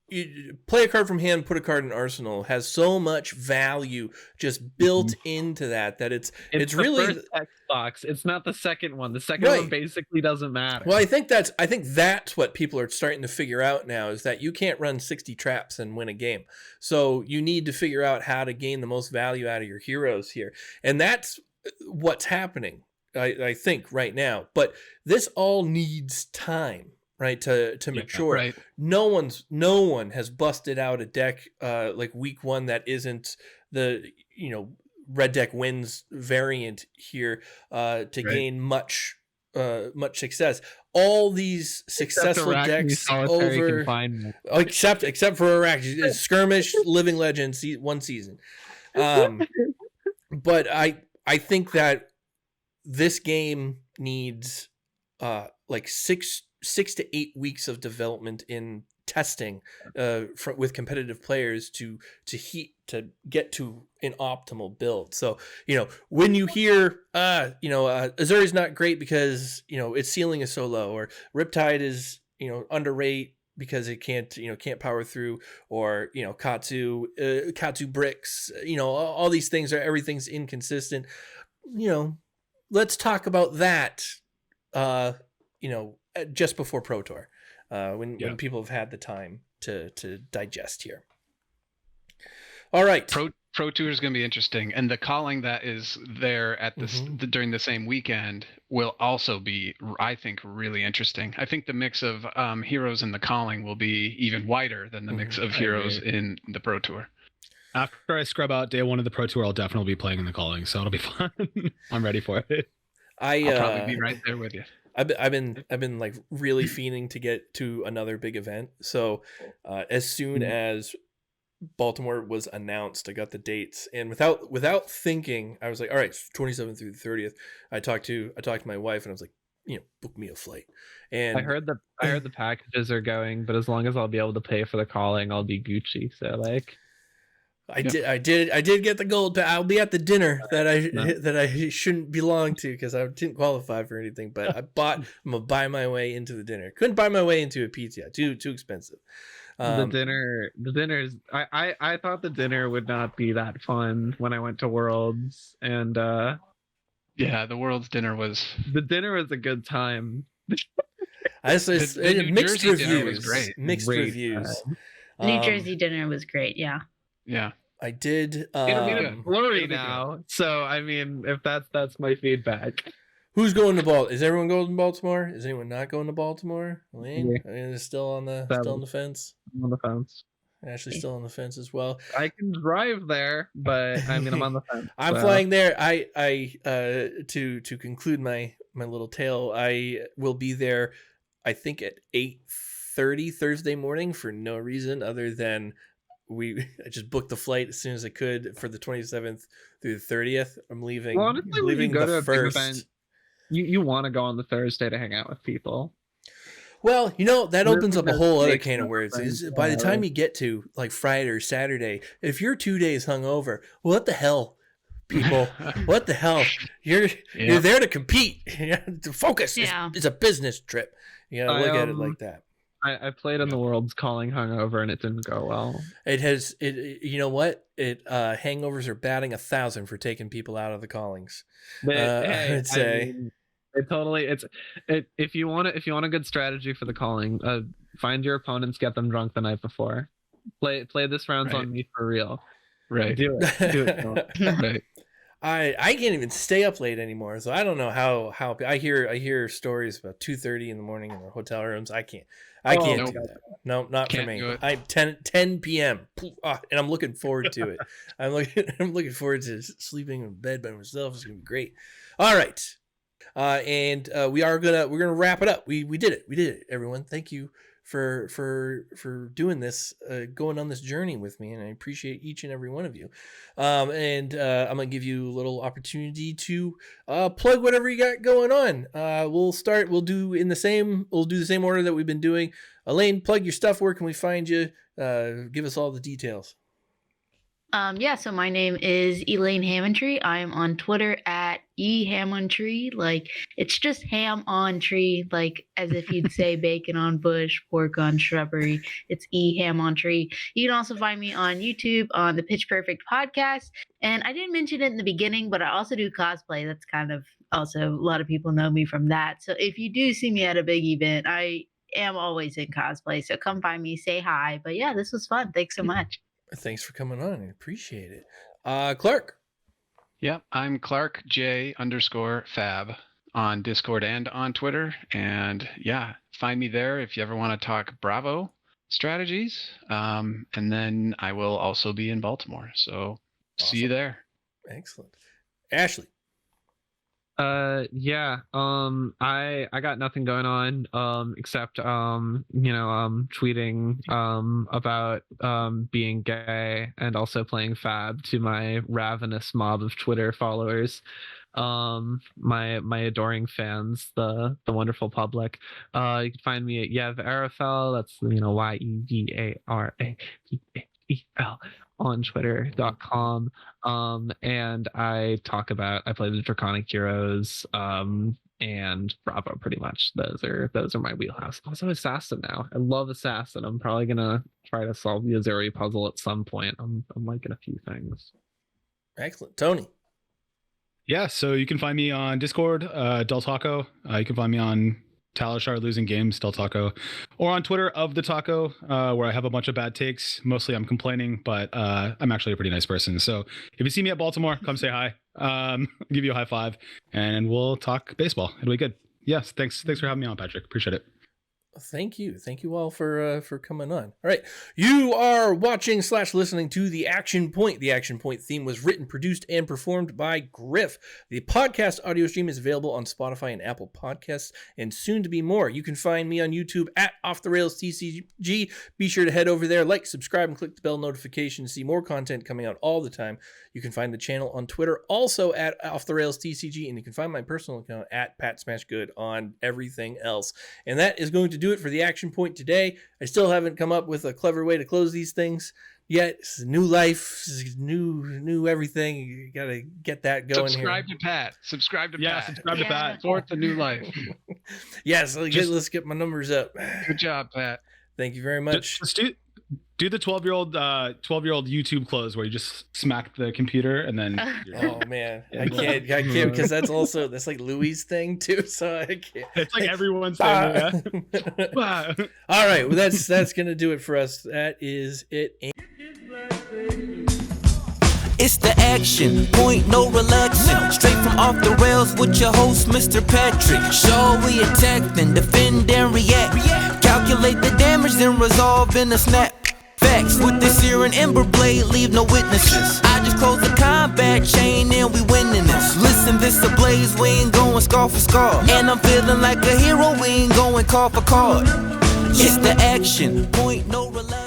you play a card from hand, put a card in arsenal, has so much value just built into that it's really the first text box. It's not the second one. The second one basically doesn't matter. Well, I think that's what people are starting to figure out now, is that you can't run 60 traps and win a game. So you need to figure out how to gain the most value out of your heroes here, and that's what's happening, I think, right now. But this all needs time. right? To mature. Right. No one has busted out a deck like week one that isn't the red deck wins variant here to gain much success. All these successful decks over except for Arachne, skirmish, living legend, one season. But I think that this game needs like 6 to 8 weeks of development in testing with competitive players to get to an optimal build. So when you hear Azuri's not great because its ceiling is so low, or Riptide is underrate because it can't power through, or Katsu bricks, all these things everything's inconsistent. Let's talk about that just before Pro Tour, when people have had the time to digest here. All right. Pro Tour is going to be interesting, and the calling that is there at this during the same weekend will also be, I think, really interesting. I think the mix of heroes in the calling will be even wider than the mix of heroes in the Pro Tour. After I scrub out day one of the Pro Tour, I'll definitely be playing in the calling, so it'll be fun. I'm ready for it. I'll probably be right there with you. I've been like really fiending to get to another big event. So as soon as Baltimore was announced, I got the dates, and without thinking, I was like, all right, 27th through the 30th. I talked to my wife, and I was like, book me a flight. And I heard the packages are going, but as long as I'll be able to pay for the calling, I'll be Gucci. So like, I did get the gold. I'll be at the dinner that I shouldn't belong to because I didn't qualify for anything. But I'm gonna buy my way into the dinner. Couldn't buy my way into a pizza. Too expensive. The dinner's. I thought the dinner would not be that fun when I went to Worlds, and the Worlds dinner was. The dinner was a good time. Mixed reviews. Great. Mixed reviews. New Jersey dinner was great. Yeah. Yeah. I did. It'll be blurry now. So I mean, if that's my feedback. Who's going to Baltimore? Is everyone going to Baltimore? Is anyone not going to Baltimore? Elaine, yeah. Still on the fence. I'm on the fence. Ashley's still on the fence as well. I can drive there, but I mean, I'm on the fence. I'm flying there. I to conclude my little tale, I will be there. I think at 8:30 Thursday morning for no reason other than I just booked the flight as soon as I could for the 27th through the 30th. I'm leaving. Well, honestly, leaving when you go the to a first. big event, you want to go on the Thursday to hang out with people. Well, that opens up a whole other can of worms. By the time you get to like Friday or Saturday, if you're 2 days hungover, what the hell, people? What the hell? You're there to compete. To focus. Yeah. It's a business trip. Look at it like that. I played in the World's calling hungover and it didn't go well. You know what? Hangovers are batting 1,000 for taking people out of the callings. But, I'd say. If you want a good strategy for the calling, find your opponents, get them drunk the night before. Play this rounds on me for real. Right. Do it. Right. I can't even stay up late anymore, so I don't know how I hear stories about 2:30 in the morning in the hotel rooms. I can't do that. No, not for me. I 10 p.m. And I'm looking forward to it. I'm looking forward to sleeping in bed by myself. It's gonna be great. All right, and we're gonna wrap it up. We did it, everyone. Thank you for doing this, going on this journey with me, and I appreciate each and every one of you. And I'm gonna give you a little opportunity to plug whatever you got going on. We'll do the same order that we've been doing. Elaine, plug your stuff. Where can we find you? Give us all the details. So my name is Elaine Hamontree. I'm on Twitter at ehamontree. Like, it's just ham on tree, like as if you'd say bacon on bush, pork on shrubbery. It's ehamontree. You can also find me on YouTube on the Pitch Perfect podcast. And I didn't mention it in the beginning, but I also do cosplay. That's kind of also, a lot of people know me from that. So if you do see me at a big event, I am always in cosplay. So come find me, say hi. But yeah, this was fun. Thanks so much. Thanks for coming on. I appreciate it. Clark. Yep, I'm Clark J _Fab on Discord and on Twitter. And yeah, find me there if you ever want to talk Bravo strategies. And then I will also be in Baltimore. So see you there. Excellent. Ashley. Yeah. I got nothing going on except tweeting about being gay and also playing Fab to my ravenous mob of Twitter followers. My adoring fans, the wonderful public. You can find me at Yev Araphel. That's YEVARAPHEL on twitter.com. And I play the Draconic Heroes and Bravo pretty much. Those are my wheelhouse. Also Assassin now. I love Assassin. I'm probably gonna try to solve the Azuri puzzle at some point. I'm liking a few things. Excellent. Tony. Yeah, so you can find me on Discord, Del Taco. You can find me on Talishar Losing Games, Del Taco, or on Twitter of the Taco, where I have a bunch of bad takes. Mostly I'm complaining, but I'm actually a pretty nice person. So if you see me at Baltimore, come say hi. Give you a high five, and we'll talk baseball. It'll be good. Yes, thanks for having me on, Patrick. Appreciate it. Thank you all for coming on. All right, you are watching / listening to The Action Point. The Action Point theme was written, produced, and performed by Griff. The podcast audio stream is available on Spotify and Apple Podcasts, and soon to be more. You can find me on YouTube at Off the Rails TCG. Be sure to head over there, like, subscribe, and click the bell notification to see more content coming out all the time. You can find the channel on Twitter also at Off the Rails TCG, and you can find my personal account at Pat Smashgood on everything else. And that is going to do it for the Action Point today. I still haven't come up with a clever way to close these things yet. It's new life, new everything. You gotta get that going. Subscribe here. to Pat. Subscribe to Pat. To Pat. Support the new life. Yes, let's get my numbers up. Good job, Pat. Thank you very much. Just do the 12-year-old YouTube close where you just smack the computer and then Oh man, I can't because that's like Louis' thing too. So I can't. It's like everyone's saying that. All right, well that's gonna do it for us. That is it. It's the Action Point, no relaxing. Straight from Off the Rails with your host, Mr. Patrick. Show we attack, then defend and react. Calculate the damage, then resolve in a snap. Facts with this here and Ember Blade, leave no witnesses. I just close the combat chain and we winning this. Listen, this a blaze, we ain't going scar for scar. And I'm feeling like a hero, we ain't going call for card. It's the Action Point, no relax.